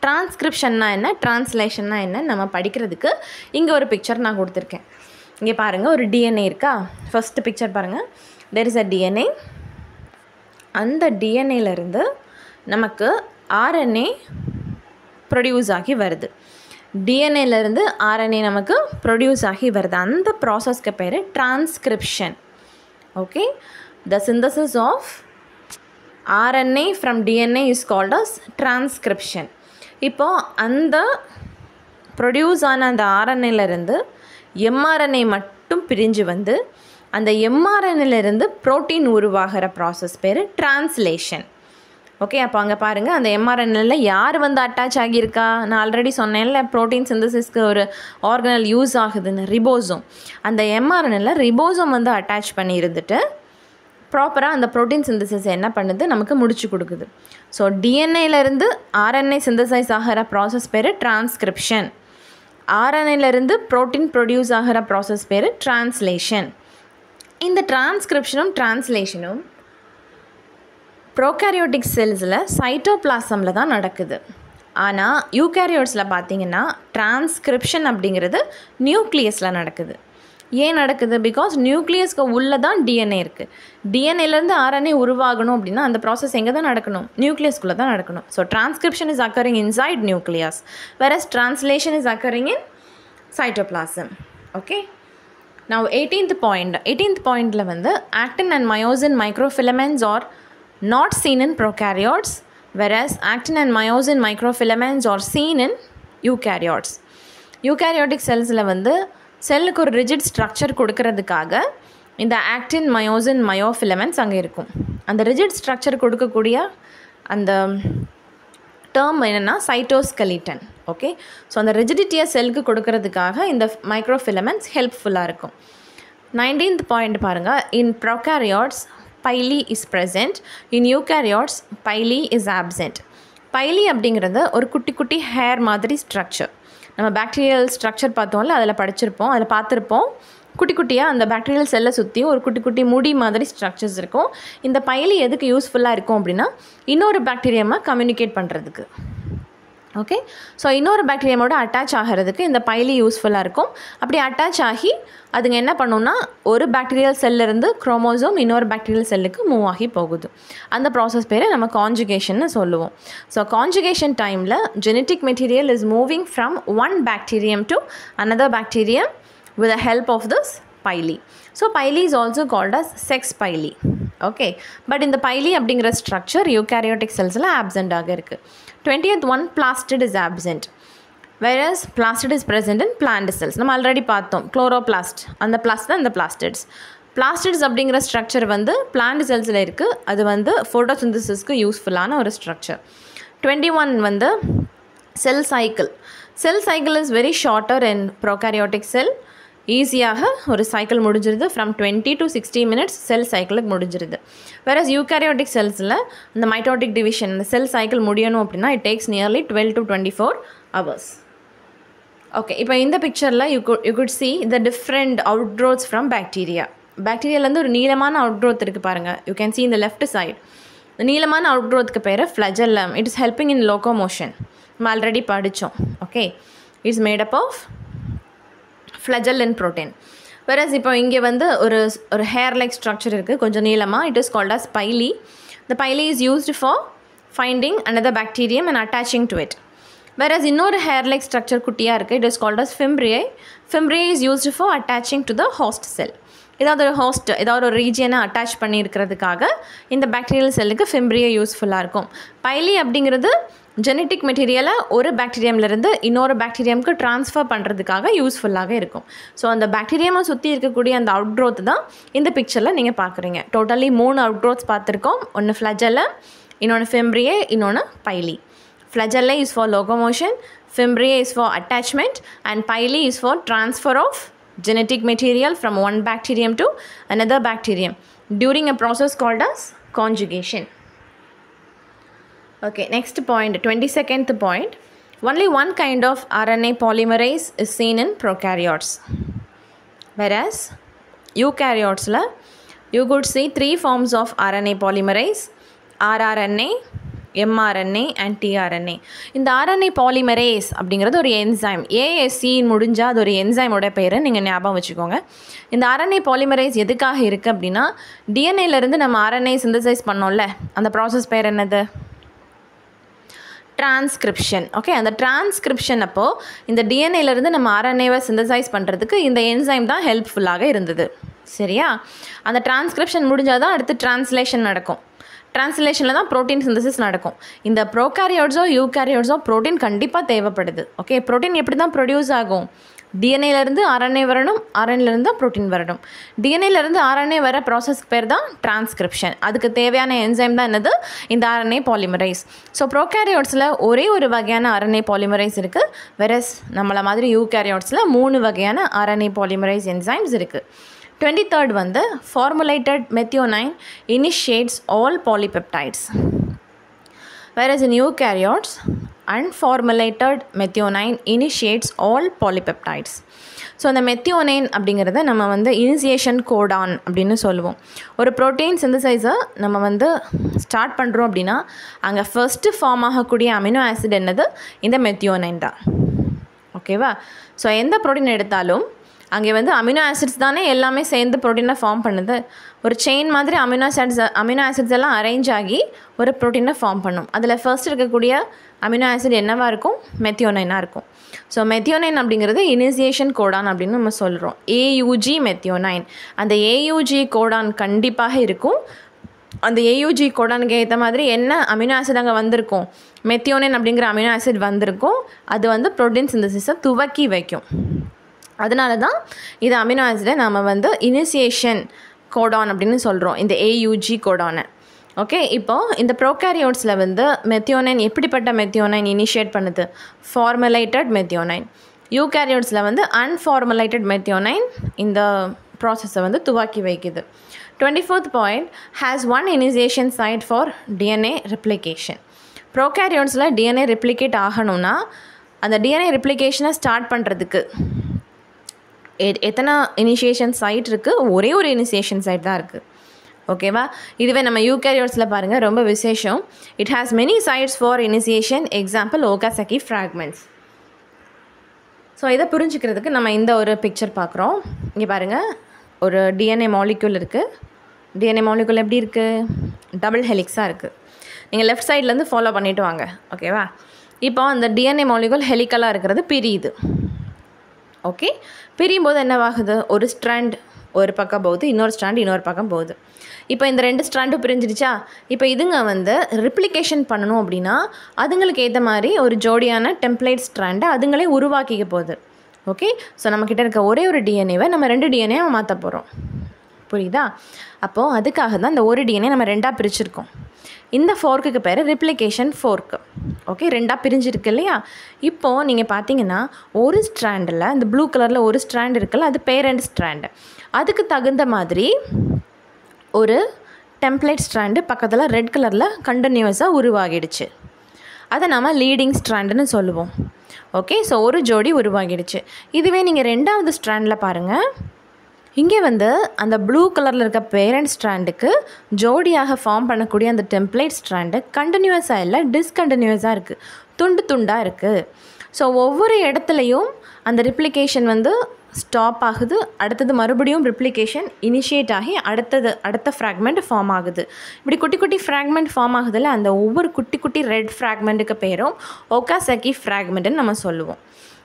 டிரான்ஸ்கிரிப்ஷன்னா என்ன, டிரான்ஸ்லேஷன்னா என்ன நம்ம படிக்கிறதுக்கு இங்கே ஒரு பிக்சர் நான் கொடுத்துருக்கேன். இங்கே பாருங்கள், ஒரு டிஎன்ஏ இருக்கா. ஃபஸ்ட்டு பிக்சர் பாருங்கள், there is a டிஎன்ஏ. அந்த டிஎன்ஏலேருந்து நமக்கு ஆர்என்ஏ ப்ரொடியூஸ் ஆகி வருது. டிஎன்ஏலேருந்து ஆர்என்ஏ நமக்கு ப்ரொடியூஸ் ஆகி வருது. அந்த ப்ராசஸ்க்கு பேர் transcription. Okay, the synthesis of RNA from DNA is called as transcription. இப்போ அந்த ப்ரொடியூஸ் ஆன அந்த ஆர்என்ஏலேருந்து எம்ஆர்என்ஏ மட்டும் பிரிஞ்சு வந்து அந்த எம்ஆர்என்ஏலேருந்து ப்ரோட்டீன் உருவாகிற ப்ராசஸ் பேர் டிரான்ஸ்லேஷன். ஓகே, அப்போ அங்கே பாருங்கள், அந்த எம்ஆர்என்ஏல யார் வந்து அட்டாச் ஆகியிருக்கா? நான் ஆல்ரெடி சொன்னேன்ல, ப்ரோட்டீன் சிந்தசிஸ்க்கு ஒரு ஆர்கனல் யூஸ் ஆகுதுன்னு, ரிபோசோம். அந்த எம்ஆர்என்ஏல ரிபோசோம் வந்து அட்டாச் பண்ணி இருந்துட்டு ப்ராப்பராக அந்த ப்ரோட்டீன் சிந்தசிஸ் என்ன பண்ணுது, நமக்கு முடிச்சு கொடுக்குது. ஸோ டிஎன்ஏலேருந்து ஆர்என்ஏ சிந்தசைஸ் ஆகிற ப்ராசஸ் பேர் டிரான்ஸ்கிரிப்ஷன். ஆர்என்ஏலேருந்து ப்ரோட்டீன் ப்ரொடியூஸ் ஆகிற ப்ராசஸ் பேர் டிரான்ஸ்லேஷன். இந்த டிரான்ஸ்கிரிப்ஷனும் டிரான்ஸ்லேஷனும் ப்ரோகாரியோட்டிக் செல்ஸில் சைட்டோபிளாசமில் தான் நடக்குது. ஆனால் யூகேரியோட்ஸில் பார்த்தீங்கன்னா டிரான்ஸ்கிரிப்ஷன் அப்படிங்கிறது நியூக்ளியஸில் நடக்குது. ஏன் நடக்குது? பிகாஸ் நியூக்ளியஸ்க்கு உள்ளே தான் டிஎன்ஏ இருக்குது. டிஎன்ஏலேருந்து ஆர்என்ஏ உருவாகணும் அப்படின்னா அந்த ப்ராசஸ் எங்கே தான் நடக்கணும்? நியூக்ளியஸ்குள்ளே தான் நடக்கணும். So transcription is occurring inside nucleus, whereas translation is occurring in cytoplasm. Okay, now 18th point வந்து actin and myosin microfilaments are not seen in prokaryotes, whereas actin and myosin microfilaments are seen in eukaryotes. eukaryotic cellsல வந்து செல்லுக்கு ஒரு rigid structure கொடுக்கறதுக்காக இந்த actin myosin மயோஃபிலமெண்ட்ஸ் அங்கே இருக்கும். அந்த rigid structure கொடுக்கக்கூடிய அந்த டேர்ம் என்னென்னா சைட்டோஸ்கெலிட்டன். ஓகே, ஸோ அந்த ரிஜிடிட்டியை செல்லுக்கு கொடுக்கறதுக்காக இந்த மைக்ரோஃபிலமெண்ட்ஸ் ஹெல்ப்ஃபுல்லாக இருக்கும். 19th பாயிண்ட் பாருங்கள். In prokaryotes pili is present, in eukaryotes pili is absent. Pili அப்படிங்கிறது ஒரு குட்டி குட்டி ஹேர் மாதிரி ஸ்ட்ரக்சர். நம்ம பாக்டீரியல் ஸ்ட்ரக்சர் பார்த்தோம்ல, அதில் படிச்சிருப்போம், அதில் பார்த்துருப்போம். குட்டி குட்டியாக அந்த பாக்டீரியல் செல்லை சுற்றியும் ஒரு குட்டி குட்டி முடி மாதிரி ஸ்ட்ரக்சர்ஸ் இருக்கும். இந்த பைலி எதுக்கு யூஸ்ஃபுல்லாக இருக்கும் அப்படின்னா இன்னொரு பாக்டீரியமாக கம்யூனிகேட் பண்ணுறதுக்கு. ஓகே, ஸோ இன்னொரு பாக்டீரியாவோட அட்டாச் ஆகிறதுக்கு இந்த பைலி யூஸ்ஃபுல்லாக இருக்கும். அப்படி அட்டாச் ஆகி அதுங்க என்ன பண்ணுன்னா ஒரு பாக்டீரியல் செல்லிருந்து குரோமோசோம் இன்னொரு பாக்டீரியல் செல்லுக்கு மூவ் ஆகி போகுது. அந்த ப்ராசஸ் பேர் நம்ம கான்ஜுகேஷன்னு சொல்லுவோம். ஸோ கான்ஜுகேஷன் டைமில் genetic material is moving from one bacterium to another bacterium with the help of this pili. So pili is also called as sex pili. Okay, but in the pili அப்படிங்கிற structure eukaryotic cellsல absent ஆக இருக்குது. 20th one, plastid is absent, whereas plastid is present in plant cells. நம்ம already பார்த்தோம் chloroplast, அந்த plast தான் இந்த plastids. plastids அப்படிங்கிற structure வந்து பிளான்ட் செல்ஸில் இருக்குது. அது வந்து ஃபோட்டோசிந்தசிஸ்க்கு யூஸ்ஃபுல்லான ஒரு ஸ்ட்ரக்சர். 21 வந்து cell cycle. Cell cycle is very shorter in prokaryotic cell. ஈஸியாக ஒரு சைக்கிள் முடிஞ்சிருது. ஃப்ரம் 20 to 60 minutes செல் சைக்கிளுக்கு முடிஞ்சிருது. வேறஸ் யூகேரியோட்டிக் செல்ஸில் இந்த மைட்டோட்டிக் டிவிஷன் இந்த செல் சைக்கிள் முடியணும் அப்படின்னா it takes nearly 12 to 24 hours. Okay, இப்போ இந்த பிக்சரில் you could see the different outgrowths from bacteria. பாக்டீரியாவிலேருந்து ஒரு நீளமான அவுட்க்ரோத் இருக்குது பாருங்கள். யூ கேன் சி இந்த லெஃப்ட் சைட். இந்த நீளமான அவுட்க்ரோத்துக்கு பேர் flagellum. It is helping in locomotion. நம்ம ஆல்ரெடி படித்தோம். Okay, it's made up of flagellin protein. Whereas இப்போ இங்கே வந்து ஒரு ஹேர் லைக் ஸ்ட்ரக்சர் இருக்குது கொஞ்சம் நீளமாக. It is called as pili. The pili is used for finding another bacterium and attaching to it. Whereas இன்னொரு ஹேர் லைக் ஸ்ட்ரக்சர் குட்டியாக இருக்குது. It is called as fimbriae. Fimbriae is used for attaching to the host cell. ஏதாவது ஒரு host ஏதாவது ஒரு ரீஜியனை attach பண்ணியிருக்கிறதுக்காக இந்த bacterial செல்லுக்கு ஃபிம்ப்ரியை யூஸ்ஃபுல்லாக இருக்கும். பைலி அப்படிங்கிறது ஜெனட்டிக் மெட்டீரியலை ஒரு பாக்டீரியம்லேருந்து இன்னொரு பாக்டீரியமுக்கு ட்ரான்ஸ்ஃபர் பண்ணுறதுக்காக யூஸ்ஃபுல்லாக இருக்கும். ஸோ அந்த பாக்டீரியமை சுற்றி இருக்கக்கூடிய அந்த அவுட்க்ரோத் தான் இந்த பிக்சரில் நீங்கள் பார்க்குறீங்க. டோட்டலி 3 அவுட்க்ரோத்ஸ் பார்த்துருக்கோம். ஒன்று ஃப்ளஜெல்லம், இன்னொன்று ஃபிம்ப்ரியே, இன்னொன்று pili. Flagellum is for locomotion, fimbriae is for attachment and pili is for transfer of genetic material from one bacterium to another bacterium during a process called as conjugation. Okay, next point, 22nd point. Only one kind of RNA polymerase is seen in prokaryotes, whereas eukaryotes la you could see 3 forms of RNA polymerase: rRNA, mRNA and tRNA. இந்த RNA polymerase அப்படிங்கிறது ஒரு enzyme. ASC முடிஞ்சால் அது ஒரு என்சைமோட பேர் நீங்கள் ஞாபகம் வச்சுக்கோங்க. இந்த RNA polymerase எதுக்காக இருக்குது அப்படின்னா டிஎன்ஏலேருந்து நம்ம RNA சிந்தசைஸ் பண்ணோம்ல, அந்த ப்ராசஸ் பேர் என்னது? டிரான்ஸ்கிரிப்ஷன். ஓகே, அந்த டிரான்ஸ்கிரிப்ஷன் அப்போது இந்த டிஎன்ஏலேருந்து நம்ம RNAவை சிந்தசைஸ் பண்ணுறதுக்கு இந்த என்சைம் தான் ஹெல்ப்ஃபுல்லாக இருந்தது. சரியா? அந்த டிரான்ஸ்கிரிப்ஷன் முடிஞ்சால் தான் அடுத்து டிரான்ஸ்லேஷன் நடக்கும். டிரான்ஸ்லேஷனில் தான் ப்ரோட்டீன் சிந்தசிஸ் நடக்கும். இந்த ப்ரோகாரியோட்ஸோ யூகாரியோட்ஸோ ப்ரோட்டீன் கண்டிப்பாக தேவைப்படுது. ஓகே, ப்ரோட்டீன் எப்படி தான் ப்ரொடியூஸ் ஆகும்? டிஎன்ஏலேருந்து ஆர்என்ஏ வரணும், ஆர்என்ஏலேருந்து தான் ப்ரோட்டீன் வரணும். டிஎன்ஏலேருந்து ஆர்என்ஏ வர ப்ராசஸ்க்கு பேர் தான் டிரான்ஸ்கிரிப்ஷன். அதுக்கு தேவையான என்சைம் தான் என்னது? இந்த ஆர்என்ஏ பாலிமரைஸ். ஸோ ப்ரோகாரியோட்ஸில் ஒரே ஒரு வகையான ஆர்என்ஏ பாலிமரைஸ் இருக்குது. வெரஸ் நம்மள மாதிரி யூகாரியோட்ஸில் 3 வகையான ஆர்என்ஏ பாலிமரைஸ் என்சைம்ஸ் இருக்குது. 23rd வந்து formulated methionine initiates all polypeptides. Whereas in eukaryotes, unformulated methionine initiates all polypeptides. So அந்த மெத்தியோனைன் அப்படிங்கிறத நம்ம வந்து இனிஷியேஷன் கோடான் அப்படின்னு சொல்லுவோம். ஒரு ப்ரோட்டீன் சிந்தசைஸை நம்ம வந்து ஸ்டார்ட் பண்ணுறோம் அப்படின்னா அங்கே ஃபர்ஸ்ட்டு ஃபார்ம் ஆகக்கூடிய அமினோ ஆசிட் என்னது? இந்த மெத்தியோனைன் தான். ஓகேவா? ஸோ எந்த ப்ரோட்டீன் எடுத்தாலும் அங்கே வந்து அமினோ ஆசிட்ஸ் தானே எல்லாமே சேர்ந்து ப்ரோட்டீனை ஃபார்ம் பண்ணுது. ஒரு செயின் மாதிரி அமினோ ஆசிட்ஸ் எல்லாம் அரேஞ்ச் ஆகி ஒரு ப்ரோட்டீனை ஃபார்ம் பண்ணும். அதில் ஃபர்ஸ்ட் இருக்கக்கூடிய அமினோ ஆசிட் என்னவாக இருக்கும்? மெத்தியோனைனாக இருக்கும். ஸோ மெத்தியோனைன் அப்படிங்கிறது இனிஷியேஷன் கோடான் அப்படின்னு நம்ம சொல்கிறோம். AUG methionine. அந்த ஏயூஜி கோடான் கண்டிப்பாக இருக்கும். அந்த ஏயூஜி கோடானுக்கு ஏற்ற மாதிரி என்ன அமினோ ஆசிட் அங்கே வந்திருக்கும்? மெத்தியோனைன் அப்படிங்கிற அமினோ ஆசிட் வந்திருக்கும். அது வந்து ப்ரோட்டீன் சிந்தசிஸை துவக்கி வைக்கும். அதனால தான் இது அமினோ ஆசிடை நம்ம வந்து இனிஷியேஷன் கோடான் அப்படின்னு சொல்கிறோம், இந்த ஏயூஜி கோடானை. ஓகே, இப்போது இந்த ப்ரோகாரியோட்ஸில் வந்து மெத்தியோனைன் எப்படிப்பட்ட மெத்தியோனைன் இனிஷியேட் பண்ணுது? Formulated methionine. யூகாரியோட்ஸில் வந்து அன்ஃபார்முலேட்டட் மெத்தியோனைன் இந்த ப்ராசஸை வந்து துவக்கி வைக்குது. 24th point has one initiation site for DNA replication. ப்ரோகாரியோட்ஸில் டிஎன்ஏ ரெப்ளிகேட் ஆகணும்னா அந்த டிஎன்ஏ ரெப்ளிகேஷனை ஸ்டார்ட் பண்ணுறதுக்கு எத்தனை இனிஷியேஷன் சைட் இருக்குது? ஒரே ஒரு இனிஷியேஷன் சைட் தான் இருக்குது. ஓகேவா? இதுவே நம்ம யூகாரியோட்ஸில் பாருங்கள், ரொம்ப விசேஷம். It has many sites for initiation. Example Okazaki fragments. So இதை புரிஞ்சுக்கிறதுக்கு நம்ம இந்த ஒரு பிக்சர் பார்க்குறோம். இங்கே பாருங்கள், ஒரு டிஎன்ஏ மாலிக்யூல் இருக்குது. டிஎன்ஏ மாலிக்யூல் எப்படி இருக்குது? டபுள் ஹெலிக்ஸாக இருக்குது. நீங்கள் லெஃப்ட் சைட்லேருந்து ஃபாலோ பண்ணிவிட்டு வாங்க. ஓகேவா? இப்போ அந்த டிஎன்ஏ மாலிக்யூல் ஹெலிக்கலாக இருக்கிறது பிரியுது. ஓகே, பிரியும் போது என்னவாகுது? ஒரு ஸ்ட்ராண்ட் ஒரு பக்கம் போகுது, இன்னொரு ஸ்ட்ராண்ட் இன்னொரு பக்கம் போகுது. இப்போ இந்த 2 ஸ்ட்ராண்டும் பிரிஞ்சிடுச்சா? இப்போ இதுங்க வந்து ரிப்ளிகேஷன் பண்ணணும் அப்படின்னா அதுங்களுக்கு ஏற்ற மாதிரி ஒரு ஜோடியான டெம்ப்ளேட் ஸ்ட்ராண்டை அதுங்களே உருவாக்கிக்க போகுது. ஓகே, ஸோ நம்மக்கிட்ட இருக்க ஒரே ஒரு டிஎன்ஏவை நம்ம 2 டிஎன்ஏவை மாற்ற போகிறோம். புரியுதா? அப்போது அதுக்காக தான் இந்த ஒரு டிஎன்ஏ நம்ம 2ஆக பிரிச்சுருக்கோம். இந்த ஃபோர்க்குக்கு பேர் ரிப்ளிகேஷன் ஃபோர்க்கு. ஓகே, 2ஆக பிரிஞ்சிருக்கு இல்லையா? இப்போது நீங்கள் பார்த்தீங்கன்னா ஒரு ஸ்ட்ராண்டில் இந்த ப்ளூ கலரில் ஒரு ஸ்ட்ராண்ட் இருக்குல்ல, அது பேரண்ட் ஸ்ட்ராண்டு. அதுக்கு தகுந்த மாதிரி ஒரு டெம்ப்ளேட் ஸ்ட்ராண்டு பக்கத்தில் ரெட் கலரில் கண்டினியூஸாக உருவாகிடுச்சு. அதை நம்ம லீடிங் ஸ்ட்ராண்டுன்னு சொல்லுவோம். ஓகே, ஸோ ஒரு ஜோடி உருவாகிடுச்சு. இதுவே நீங்கள் 2வது ஸ்ட்ராண்டில் பாருங்கள், இங்கே வந்து அந்த ப்ளூ கலரில் இருக்க பேரண்ட் ஸ்ட்ராண்டுக்கு ஜோடியாக ஃபார்ம் பண்ணக்கூடிய அந்த டெம்ப்ளேட் ஸ்ட்ராண்டு கண்டினியூஸாக இல்லை, டிஸ்கண்டினியூஸாக இருக்குது, துண்டு துண்டாக இருக்குது. ஸோ ஒவ்வொரு இடத்துலையும் அந்த ரிப்ளிகேஷன் வந்து ஸ்டாப் ஆகுது, அடுத்தது மறுபடியும் ரிப்ளிகேஷன் இனிஷியேட் ஆகி அடுத்த ஃப்ராக்மெண்ட் ஃபார்ம் ஆகுது. இப்படி குட்டி குட்டி ஃப்ராக்மெண்ட் ஃபார்ம் ஆகுதில்ல, அந்த ஒவ்வொரு குட்டி குட்டி ரெட் ஃப்ராக்மெண்ட்டுக்கு பேரும் ஒகாசக்கி ஃப்ராக்மெண்ட்டுன்னு நம்ம சொல்லுவோம்.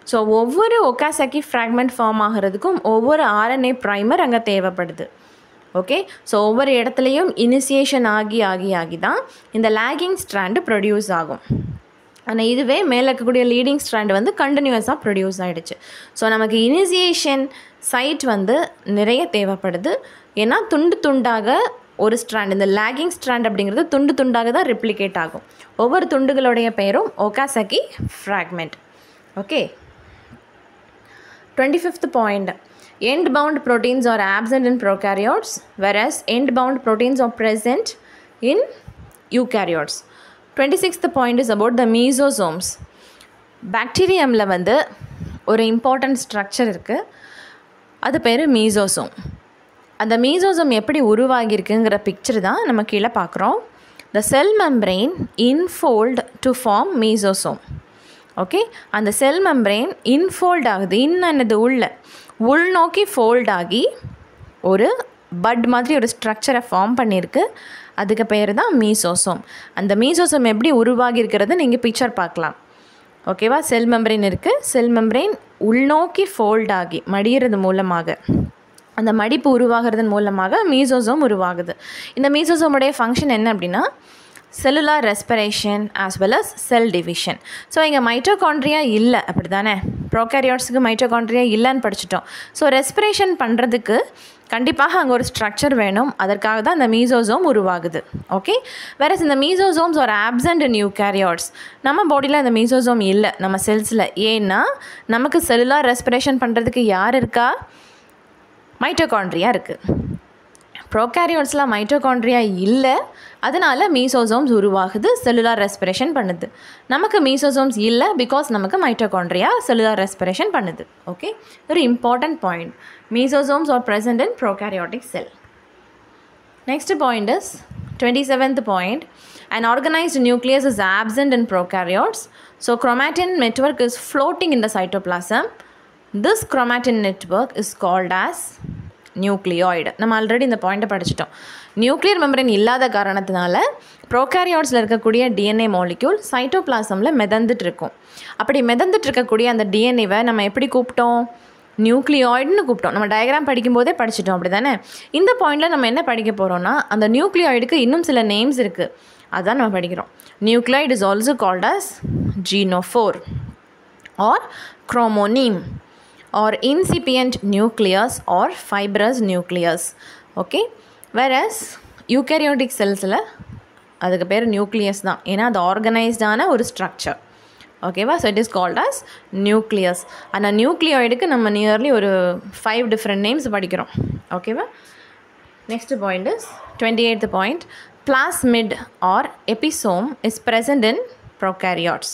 ஸோ ஒவ்வொரு ஒகாசக்கி ஃப்ராக்மெண்ட் ஃபார்ம் ஆகிறதுக்கும் ஒவ்வொரு ஆர்என்ஏ ப்ரைமர் அங்கே தேவைப்படுது. ஓகே, ஸோ ஒவ்வொரு இடத்துலையும் இனிஷியேஷன் ஆகி தான் இந்த லேகிங் ஸ்ட்ராண்டு ப்ரொடியூஸ் ஆகும். ஆனால் இதுவே மேலே இருக்கக்கூடிய லீடிங் ஸ்ட்ராண்டு வந்து கண்டினியூஸாக ப்ரொடியூஸ் ஆகிடுச்சு. ஸோ நமக்கு இனிஷியேஷன் சைட் வந்து நிறைய தேவைப்படுது. ஏன்னா துண்டு துண்டாக ஒரு ஸ்ட்ராண்ட், இந்த லேகிங் ஸ்ட்ராண்ட் அப்படிங்கிறது துண்டு துண்டாக தான் ரெப்ளிகேட் ஆகும். ஒவ்வொரு துண்டுகளுடைய பெயரும் Okazaki fragment. Okay, 25th point. End-bound proteins are absent in prokaryotes, whereas end-bound proteins are present in eukaryotes. 26th point is about the mesosomes. Bacteriumல வந்து ஒரு இம்பார்ட்டன்ட் ஸ்ட்ரக்சர் இருக்குது, அது பேர் மீசோசோம். அந்த மீசோசோம் எப்படி உருவாகியிருக்குங்கிற பிக்சர் தான் நம்ம கீழே பார்க்குறோம். The cell membrane infold to form mesosome. Okay, அந்த செல் மெம்பரேன் இன்ஃபோல்ட் ஆகுது. இன்னது உள்நோக்கி ஃபோல்ட் ஆகி ஒரு பட் மாதிரி ஒரு ஸ்ட்ரக்சரை ஃபார்ம் பண்ணியிருக்கு. அதுக்கு பேர் தான் மீசோசோம். அந்த மீசோசோம் எப்படி உருவாகி இருக்கிறது நீங்கள் பிக்சர் பார்க்கலாம். ஓகேவா? செல் மெம்பரேன் இருக்குது, செல் மெம்பரேன் உள்நோக்கி ஃபோல்ட் ஆகி மடிகிறது மூலமாக அந்த மடிப்பு உருவாகிறதன் மூலமாக மீசோசோம் உருவாகுது. இந்த மீசோசோமுடைய ஃபங்க்ஷன் என்ன அப்படின்னா cellular respiration as well as cell division. So இங்கே மைட்டோகாண்ட்ரியா இல்லை, அப்படி தானே? ப்ரோகாரியோட்ஸுக்கு மைட்டோகாண்ட்ரியா இல்லைன்னு படிச்சிட்டோம். ஸோ ரெஸ்பிரேஷன் பண்ணுறதுக்கு கண்டிப்பாக அங்கே ஒரு ஸ்ட்ரக்சர் வேணும். அதற்காக தான் இந்த மீசோசோம் உருவாகுது. ஓகே, வேறஸ் இந்த மீசோசோம்ஸ் ஒரு ஆப்சண்ட் இன் யூகேரியாட்ஸ். நம்ம பாடியில் அந்த மீசோசோம் இல்லை நம்ம செல்ஸில். ஏன்னா நமக்கு செல்லுலார் ரெஸ்பிரேஷன் பண்ணுறதுக்கு யார் இருக்கா? மைட்டோகாண்ட்ரியா இருக்குது. ப்ரோகாரியோட்ஸில் மைட்டோகாண்ட்ரியா இல்லை, அதனால் மீசோசோம்ஸ் உருவாகுது, செல்லுலார் ரெஸ்பிரேஷன் பண்ணுது. நமக்கு மீசோசோம்ஸ் இல்லை, பிகாஸ் நமக்கு மைட்டோகாண்ட்ரியா செல்லுலார் ரெஸ்பிரேஷன் பண்ணுது. ஓகே, ஒரு important point. Mesosomes are present in prokaryotic cell. Next point is 27th point. An organized nucleus is absent in prokaryotes. So chromatin network is floating in the cytoplasm. This chromatin network is called as nucleoid. நம்ம already இந்த பாயிண்ட்டை படிச்சிட்டோம். Nuclear membrane இல்லாத காரணத்தினால ப்ரோகாரியோட்ஸில் இருக்கக்கூடிய DNA molecule சைட்டோபிளாசமில் மிதந்துட்டு இருக்கும். அப்படி மிதந்துட்டு இருக்கக்கூடிய அந்த டிஎன்ஏவை நம்ம எப்படி கூப்பிட்டோம்? நியூக்ளியாய்டுன்னு கூப்பிட்டோம். நம்ம டயக்ராம் படிக்கும்போதே படிச்சிட்டோம், அப்படி தானே? இந்த பாயிண்டில் நம்ம என்ன படிக்க போகிறோம்னா அந்த நியூக்ளியாய்டுக்கு இன்னும் சில நேம்ஸ் இருக்குது, அதுதான் நம்ம படிக்கிறோம். Nucleoid is also called as genophore or chromoneme or incipient nucleus or fibrous nucleus. Okay, whereas eukaryotic cellsல அதுக்கு பேர் நியூக்ளியஸ் தான், ஏன்னா அது ஆர்கனைஸ்டான ஒரு ஸ்ட்ரக்சர். ஓகேவா? So it is called as nucleus. ஆனால் நியூக்ளியாய்டுக்கு நம்ம நியர்லி ஒரு 5 டிஃப்ரெண்ட் நேம்ஸ் படிக்கிறோம். ஓகேவா? Next point is 28th point. Plasmid or episome is present in prokaryotes.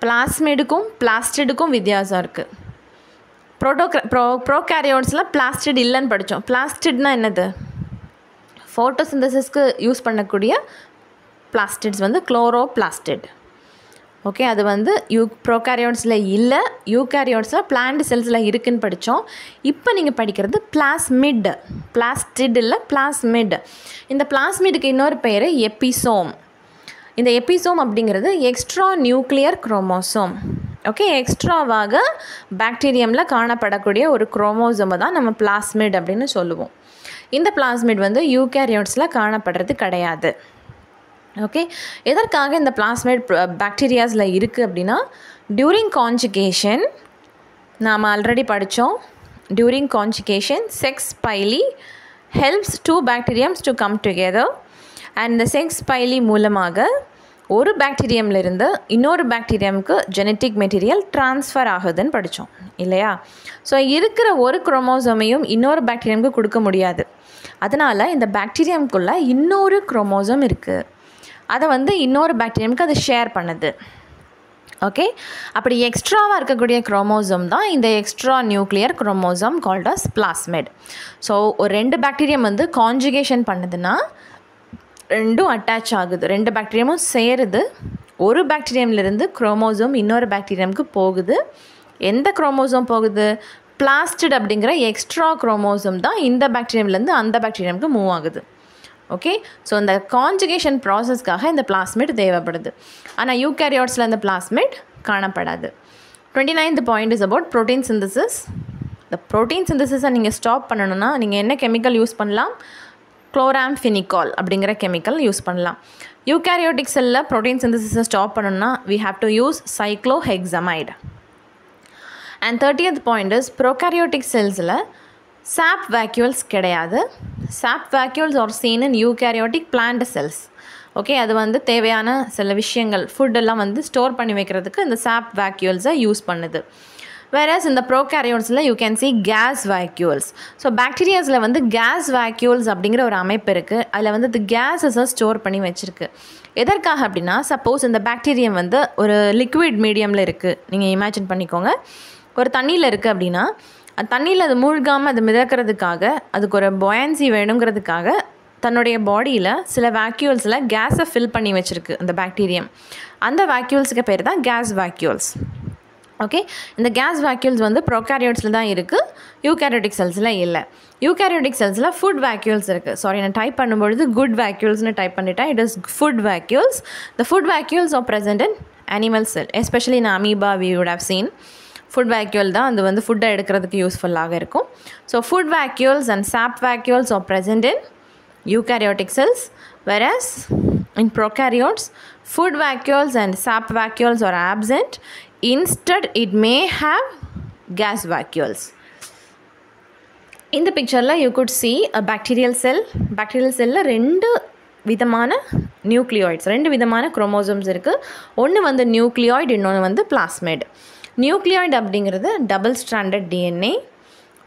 பிளாஸ்மிடுக்கும் பிளாஸ்டிடுக்கும் வித்தியாசம் இருக்குது. ப்ரோகாரியோட்ஸில் பிளாஸ்டிட் இல்லைன்னு படித்தோம். பிளாஸ்டிட்னா என்னது? ஃபோட்டோசிந்தசிஸ்க்கு யூஸ் பண்ணக்கூடிய பிளாஸ்டிட்ஸ் வந்து குளோரோபிளாஸ்டிட். ஓகே, அது வந்து ப்ரோகாரியோட்ஸில் இல்லை, யூகாரியோட்ஸில் பிளான்ட் செல்ஸில் இருக்குதுன்னு படித்தோம். இப்போ நீங்கள் படிக்கிறது பிளாஸ்மிட். பிளாஸ்டிட் இல்லை, பிளாஸ்மிட். இந்த பிளாஸ்மிடுக்கு இன்னொரு பேர் எபிசோம். இந்த எபிசோம் அப்படிங்கிறது எக்ஸ்ட்ரா நியூக்ளியர் குரோமோசோம். ஓகே, எக்ஸ்ட்ராவாக பாக்டீரியமில் காணப்படக்கூடிய ஒரு குரோமோசோமை தான் நம்ம பிளாஸ்மிட் அப்படின்னு சொல்லுவோம். இந்த பிளாஸ்மிட் வந்து யூகேரியோட்ஸில் காணப்படுறது கிடையாது. ஓகே, எதற்காக இந்த பிளாஸ்மிட் பாக்டீரியாஸில் இருக்குது அப்படின்னா டியூரிங் கான்ஜுகேஷன், நாம் ஆல்ரெடி படித்தோம். During conjugation sex pili helps 2 bacteriums to come together. And இந்த செக்ஸ் பைலி மூலமாக ஒரு பாக்டீரியம்லேருந்து இன்னொரு பாக்டீரியமுக்கு ஜெனட்டிக் மெட்டீரியல் ட்ரான்ஸ்ஃபர் ஆகுதுன்னு படித்தோம் இல்லையா? ஸோ இருக்கிற ஒரு குரோமோசோமையும் இன்னொரு பாக்டீரியமுக்கு கொடுக்க முடியாது. அதனால் இந்த பாக்டீரியமுக்குள்ளே இன்னொரு குரோமோசோம் இருக்குது, அதை வந்து இன்னொரு பாக்டீரியமுக்கு அது ஷேர் பண்ணுது. ஓகே, அப்படி எக்ஸ்ட்ராவாக இருக்கக்கூடிய குரோமோசோம் தான் இந்த extra nuclear chromosome called as plasmid. So ஒரு 2 பாக்டீரியம் வந்து கான்ஜுகேஷன் பண்ணுதுன்னா ரெண்டும் அட்டாச் ஆகுது, 2 பாக்டீரியமும் சேருது. ஒரு பாக்டீரியம்லேருந்து குரோமோசோம் இன்னொரு பாக்டீரியமுக்கு போகுது. எந்த குரோமோசோம் போகுது? பிளாஸ்டிட் அப்படிங்கிற எக்ஸ்ட்ரா குரோமோசோம் தான் இந்த பாக்டீரியம்லேருந்து அந்த பாக்டீரியமுக்கு மூவ் ஆகுது. ஓகே, ஸோ இந்த கான்ஜுகேஷன் ப்ராசஸ்க்காக இந்த பிளாஸ்மிட் தேவைப்படுது. ஆனால் யூகேரியோட்ஸில் இந்த பிளாஸ்மிட் காணப்படாது. 29th point is about protein synthesis. இந்த ப்ரோட்டீன் சிந்தசிஸை நீங்கள் ஸ்டாப் பண்ணணும்னா நீங்கள் என்ன கெமிக்கல் யூஸ் பண்ணலாம்? குளோராம்ஃபினிகால் அப்படிங்கிற கெமிக்கல் யூஸ் பண்ணலாம். யூகேரியோட்டிக் செல்லில் ப்ரோட்டீன் சிந்தசிஸை ஸ்டாப் பண்ணணும்னா we have to use cyclohexamide. And 30th point is prokaryotic செல்ஸில் சாப் வேக்யூல்ஸ் கிடையாது. Sap vacuoles are seen in eukaryotic plant cells. Okay, அது வந்து தேவையான சில விஷயங்கள் ஃபுட்டெல்லாம் வந்து ஸ்டோர் பண்ணி வைக்கிறதுக்கு இந்த சாப் வேக்யூல்ஸை யூஸ் பண்ணுது. whereas in the prokaryotes you can see gas vacuoles. So bacterias வந்து gas vacuoles அப்படிங்கிற ஒரு அமைப்பு இருக்குது. அதில் வந்து the gases ஸ்டோர் பண்ணி வச்சுருக்கு. எதற்காக அப்படின்னா சப்போஸ் இந்த பாக்டீரியம் வந்து ஒரு லிக்விட் மீடியமில் இருக்குது, நீங்கள் இமேஜின் பண்ணிக்கோங்க. ஒரு தண்ணியில் இருக்குது அப்படின்னா அந்த தண்ணியில் அது மூழ்காமல் அது மிதக்கிறதுக்காக அதுக்கு ஒரு buoyancy வேணுங்கிறதுக்காக தன்னுடைய பாடியில் சில வேக்யூல்ஸில் கேஸை ஃபில் பண்ணி வச்சுருக்கு அந்த பாக்டீரியம். அந்த வேக்யூல்ஸுக்கு பேர் தான் கேஸ் வேக்யூல்ஸ். ஓகே, இந்த கேஸ் வேக்யூல்ஸ் வந்து ப்ரோகாரியோட்ஸில் தான் இருக்குது, யூகேரியோட்டிக் செல்ஸில் இல்லை. யூகேரியோட்டிக் செல்ஸில் ஃபுட் வேக்யூல்ஸ் இருக்குது. சாரி, நான் டைப் பண்ணும்பொழுது குட் வேக்யூல்ஸ்னு டைப் பண்ணிட்டேன். It is food vacuoles. The food vacuoles are present in animal cell, especially in amoeba we would have seen. Food vacuole தான் அது வந்து ஃபுட்டை எடுக்கிறதுக்கு யூஸ்ஃபுல்லாக இருக்கும். So food vacuoles and sap vacuoles are present in eukaryotic cells, whereas in prokaryotes food vacuoles and sap vacuoles are absent. Instead it may have gas vacuoles. In the picture la you could see a bacterial cell. Bacterial cell la rendu விதமான நியூக்ளியாய்ட்ஸ், 2 விதமான chromosomes இருக்குது. ஒன்று வந்து nucleoid, இன்னொன்று வந்து plasmid. Nucleoid அப்படிங்கிறது double stranded DNA,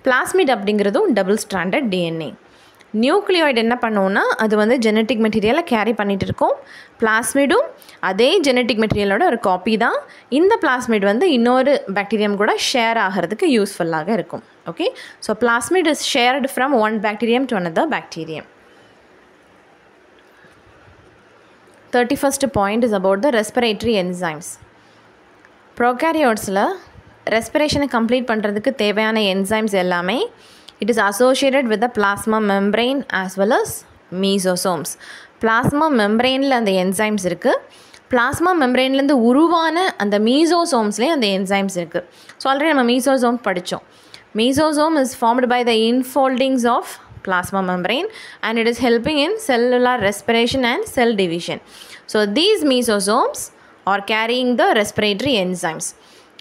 plasmid அப்படிங்கிறதும் double stranded DNA. Nucleoid என்ன பண்ணுவோன்னா அது வந்து ஜெனட்டிக் மெட்டீரியலை கேரி பண்ணிகிட்டு இருக்கும். பிளாஸ்மிடும் அதே ஜெனட்டிக் மெட்டீரியலோட ஒரு காப்பி தான். இந்த பிளாஸ்மிட் வந்து இன்னொரு பாக்டீரியம் கூட ஷேர் ஆகிறதுக்கு யூஸ்ஃபுல்லாக இருக்கும். Okay, so plasmid is shared from one bacterium to another bacterium. 31st point is about the respiratory enzymes. ப்ரோகாரியோட்ஸில் ரெஸ்பிரேஷனை கம்ப்ளீட் பண்ணுறதுக்கு தேவையான என்சைம்ஸ் எல்லாமே it is associated with the plasma membrane as well as mesosomes. plasma membraneல அந்த enzymes இருக்குது. plasma membraneலேருந்து உருவான அந்த மீசோசோம்ஸ்லேயே அந்த என்சைம்ஸ் இருக்குது. ஸோ ஆல்ரெடி நம்ம மீசோசோம் படித்தோம். Mesosome is formed by the infoldings of plasma membrane and it is helping in cellular respiration and cell division. So these mesosomes are carrying the respiratory enzymes.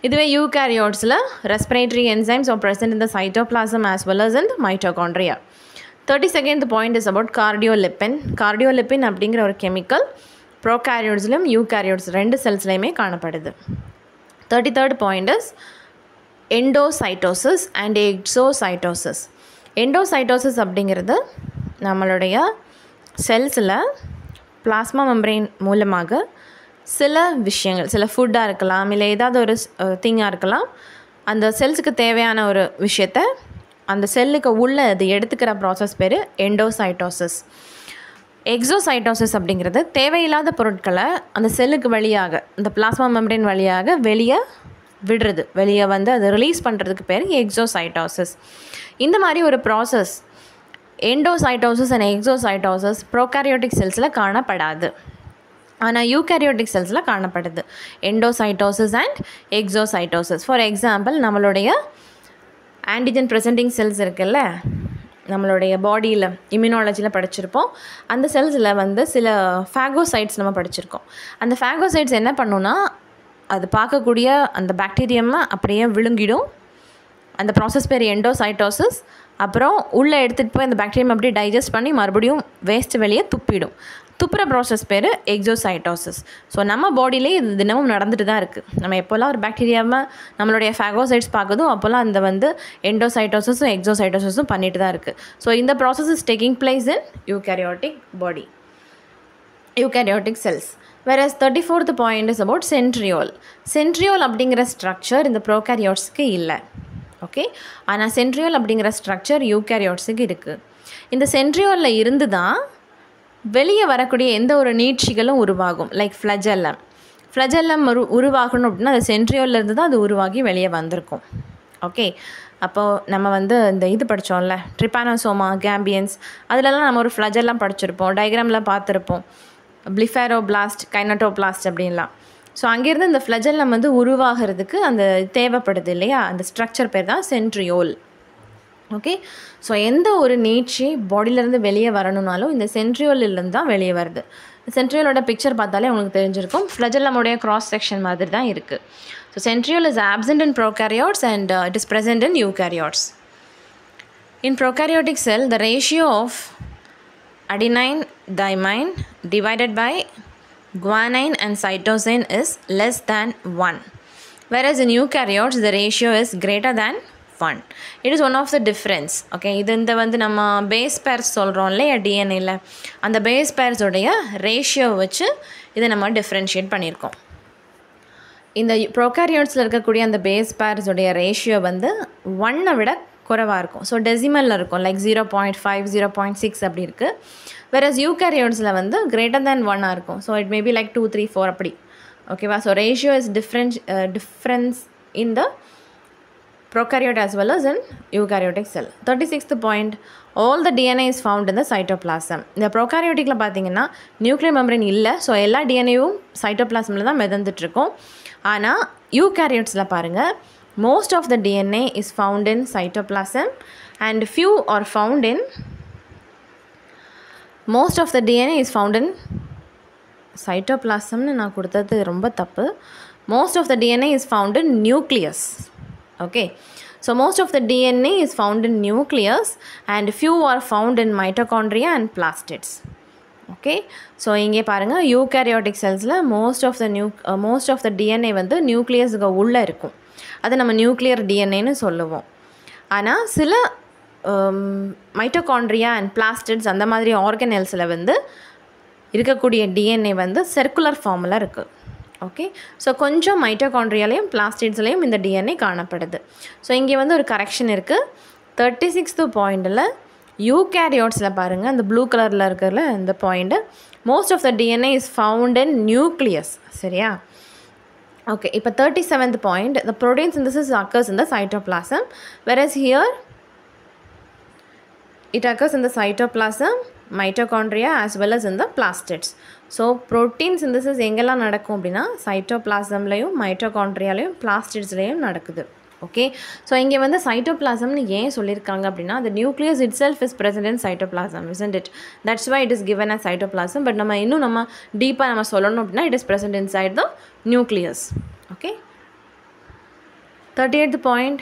இதுவே யூகாரியோட்ஸில் respiratory enzymes are present in the cytoplasm as well as in the mitochondria. 32nd point is about cardiolipin. Cardiolipin அப்படிங்கிற ஒரு chemical ப்ரோகாரியோட்ஸ்லையும் யூகாரியோட்ஸ் 2 செல்ஸ்லையுமே காணப்படுது. 33rd point is endocytosis and exocytosis. Endocytosis அப்படிங்கிறது நம்மளுடைய செல்ஸில் plasma membrane மூலமாக சில விஷயங்கள், சில ஃபுட்டாக இருக்கலாம், இல்லை ஏதாவது ஒரு திங்காக இருக்கலாம், அந்த செல்ஸுக்கு தேவையான ஒரு விஷயத்தை அந்த செல்லுக்கு உள்ளே அது எடுத்துக்கிற ப்ராசஸ் பேர் எண்டோசைட்டோசிஸ். எக்ஸோசைட்டோசிஸ் அப்படிங்கிறது தேவையில்லாத பொருட்களை அந்த செல்லுக்கு வழியாக, அந்த பிளாஸ்மா மெம்பரேன் வழியாக வெளியே விடுறது, வெளியே வந்து அதை ரிலீஸ் பண்ணுறதுக்கு பேர் எக்ஸோசைட்டோசிஸ். இந்த மாதிரி ஒரு process endocytosis and exocytosis prokaryotic செல்ஸில் காணப்படாது, ஆனால் யூகாரியோட்டிக் செல்ஸில் காணப்படுது. Endocytosis and exocytosis. For example, நம்மளுடைய ஆன்டிஜன் ப்ரெசென்டிங் செல்ஸ் இருக்குல்ல, நம்மளுடைய பாடியில் இம்யூனாலஜியில் படிச்சிருப்போம். அந்த செல்ஸில் வந்து சில ஃபேகோசைட்ஸ் நம்ம படிச்சிருக்கோம். அந்த ஃபேகோசைட்ஸ் என்ன பண்ணுன்னா அது பார்க்கக்கூடிய அந்த பாக்டீரியம்மை அப்படியே விழுங்கிடும். அந்த ப்ராசஸ் பேர் எண்டோசைட்டோசிஸ். அப்புறம் உள்ளே எடுத்துகிட்டு போய் அந்த பாக்டீரியம் அப்படியே டைஜஸ்ட் பண்ணி மறுபடியும் வேஸ்ட் வெளியே துப்பிடும். துப்புற ப்ராசஸ் பேர் எக்ஸோசைட்டோசிஸ். ஸோ நம்ம பாடியிலே இது தினமும் நடந்துட்டு தான் இருக்குது. நம்ம எப்போல்லாம் ஒரு பாக்டீரியாவை நம்மளுடைய ஃபேகோசைட்ஸ் பார்க்குதோ அப்போல்லாம் அந்த வந்து எண்டோசைட்டோசிஸும் எக்ஸோசைட்டோசிஸும் பண்ணிட்டு தான் இருக்குது. ஸோ இந்த process is taking place in eukaryotic body, eukaryotic cells. whereas 34th point is about centriole. Centriole அப்படிங்கிற ஸ்ட்ரக்சர் இந்த ப்ரோகாரியோட்ஸுக்கு இல்லை. ஓகே, ஆனால் சென்ட்ரியோல் அப்படிங்கிற ஸ்ட்ரக்சர் யூகாரியோட்ஸுக்கு இருக்குது. இந்த சென்ட்ரியோலில் இருந்து தான் வெளியே வரக்கூடிய எந்த ஒரு நீட்சிகளும் உருவாகும். லைக் ஃப்ளஜெல்லம். ஃப்ளஜெல்லம் உருவாகணும் அப்படின்னா அது சென்ட்ரியோலிருந்து தான் அது உருவாகி வெளியே வந்திருக்கும். ஓகே, அப்போது நம்ம வந்து இந்த இது படித்தோம்ல, ட்ரிபானோசோமா, கேம்பியன்ஸ், அதிலலாம் நம்ம ஒரு ஃப்ளஜெல்லாம் படிச்சிருப்போம், டயக்ராமில் பார்த்துருப்போம். பிளிஃபேரோபிளாஸ்ட், கைனட்டோபிளாஸ்ட் அப்படின்லாம். ஸோ அங்கேருந்து இந்த ஃப்ளஜெல்லம் வந்து உருவாகிறதுக்கு அந்த தேவைப்படுது இல்லையா, அந்த ஸ்ட்ரக்சர் பேர் தான் சென்ட்ரியோல். ஓகே, ஸோ எந்த ஒரு நீட்சி பாடியிலேருந்து வெளியே வரணுன்னாலும் இந்த சென்ட்ரியோலிருந்து தான் வெளியே வருது. சென்ட்ரியோலோட பிக்சர் பார்த்தாலே உங்களுக்கு தெரிஞ்சிருக்கும். ஃப்ளஜெல்லமுடைய கிராஸ் செக்ஷன் மாதிரி தான் இருக்குது. So centriole is absent in prokaryotes and it is present in eukaryotes. In prokaryotic cell, the ratio of adenine thymine divided by guanine and cytosine is less than 1, whereas in eukaryotes the ratio is greater than 1. It is one of the difference. Okay, இது இந்த வந்து நம்ம base pairs சொல்கிறோம் இல்லையா டிஎன்ஏல, அந்த base பேர்ஸோடைய ratio வச்சு இதை நம்ம டிஃப்ரென்ஷியேட் பண்ணியிருக்கோம். இந்த ப்ரோகாரியோட்ஸில் இருக்கக்கூடிய அந்த பேஸ் பேர்ஸோடைய ரேஷியோ வந்து 1 விட குறைவாக இருக்கும். ஸோ டெசிமலில் இருக்கும், லைக் 0.5, 0.6 அப்படி இருக்குது. வேறஸ் யூகாரியோட்ஸில் வந்து greater than 1 இருக்கும். ஸோ இட் மேபி லைக் 2, 3, 4 அப்படி. ஓகேவா? So ratio is difference in the prokaryote as well as in eukaryotic cell. 36th point, all the DNA is found in the cytoplasm. இந்த ப்ரோகாரியோட்டிக்ல பார்த்தீங்கன்னா nuclear membrane இல்லை. So எல்லா டிஎன்ஏவும் சைட்டோபிளாசமில் தான் மிதந்துட்டுருக்கும். ஆனால் யூகாரியோட்ஸில் பாருங்கள், most of the DNA is found in cytoplasm and few are found in most of the DNA is found in cytoplasm. நான் கொடுத்தது ரொம்ப தப்பு. Most of the DNA is found in nucleus. Okay, so most of the DNA is found in nucleus and few are found in mitochondria and plastids. Okay, so இங்கே பாருங்கள் eukaryotic செல்ஸில் most of the DNA வந்து நியூக்ளியஸுக்கு உள்ளே இருக்கும். அதை நம்ம nuclear டிஎன்ஏன்னு சொல்லுவோம். ஆனால் சில மைட்டோகாண்ட்ரியா அண்ட் பிளாஸ்டிட்ஸ் அந்த மாதிரி ஆர்கனெல்ஸில் வந்து இருக்கக்கூடிய டிஎன்ஏ வந்து சர்க்குலர் ஃபார்மில் இருக்குது. ஓகே, ஸோ கொஞ்சம் மைட்டோகாண்ட்ரியாலையும் பிளாஸ்டிட்ஸ்லேயும் இந்த டிஎன்ஏ காணப்படுது. ஸோ இங்கே வந்து ஒரு கரெக்ஷன் இருக்குது. 36th பாயிண்டில் யூகேரியோட்ஸில் பாருங்கள், அந்த ப்ளூ கலரில் இருக்கிற இந்த point most of the DNA is found in nucleus. சரியா? Okay, இப்போ 37th point, the protein synthesis occurs in the cytoplasm, whereas here it occurs in the cytoplasm, mitochondria as well as in the plastids. So protein synthesis எங்கெல்லாம் நடக்கும் அப்படின்னா சைட்டோபிளாசம்லையும் மைட்டோகாண்ட்ரியாலையும் பிளாஸ்டிட்ஸ்லையும் நடக்குது. Okay, so இங்கே வந்து சைட்டோபிளாசம்னு ஏன் சொல்லியிருக்காங்க அப்படின்னா the nucleus itself is present in cytoplasm, isn't it? That's why it is given as cytoplasm. But நம்ம டீப்பாக நம்ம சொல்லணும் அப்படின்னா it is present inside the nucleus. Okay, 38th point,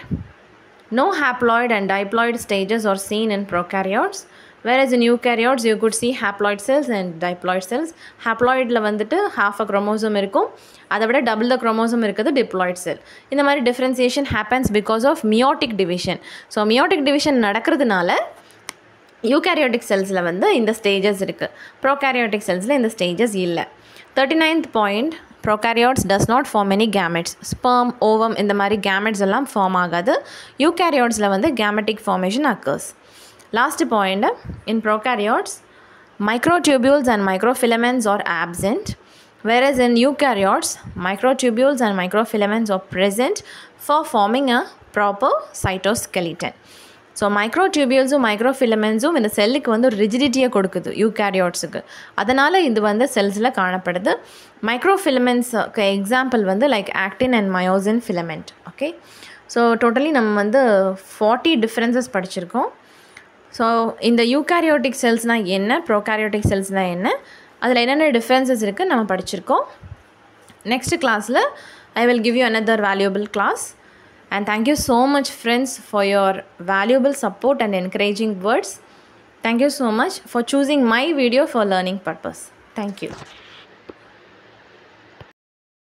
no haploid and diploid stages are seen in prokaryotes, whereas in eukaryotes you could see haploid cells and diploid cells. Haploidல வந்துட்டு half a chromosome இருக்கும், அதை விட double the chromosome இருக்குது diploid cell. இந்த மாதிரி differentiation happens because of meiotic division. So meiotic division நடக்கிறதுனால eukaryotic cellsல வந்து இந்த stages இருக்குது, prokaryotic cellsல இந்த stages இல்லை. 39th point, prokaryotes does not form any gametes. Sperm, ovum இந்த மாதிரி gametes எல்லாம் form ஆகாது. eukaryotesல வந்து gametic formation occurs. Last point, in prokaryotes microtubules and microfilaments are absent, whereas in eukaryotes microtubules and microfilaments are present for forming a proper cytoskeleton. So மைக்ரோடியூபியூல்ஸும் மைக்ரோஃபிலமெண்ட்ஸும் இந்த செல்லுக்கு வந்து ஒரு ரிஜிடிட்டியை கொடுக்குது யூகேரியோட்ஸுக்கு. அதனால் இது வந்து செல்ஸில் காணப்படுது. மைக்ரோஃபிலமெண்ட்ஸுக்கு எக்ஸாம்பிள் வந்து like actin and myosin filament. Okay, so totally நம்ம வந்து 40 டிஃப்ரென்சஸ் படிச்சிருக்கோம். ஸோ இந்த யூகேரியோட்டிக் செல்ஸ்னால் என்ன, ப்ரோகாரியோட்டிக் செல்ஸ்னால் என்ன, அதில் என்னென்ன டிஃப்ரென்சஸ் இருக்குது நம்ம படிச்சிருக்கோம். நெக்ஸ்ட் கிளாஸில் I will give you another valuable class. And thank you so much friends for your valuable support and encouraging words. Thank you so much for choosing my video for learning purpose. Thank you.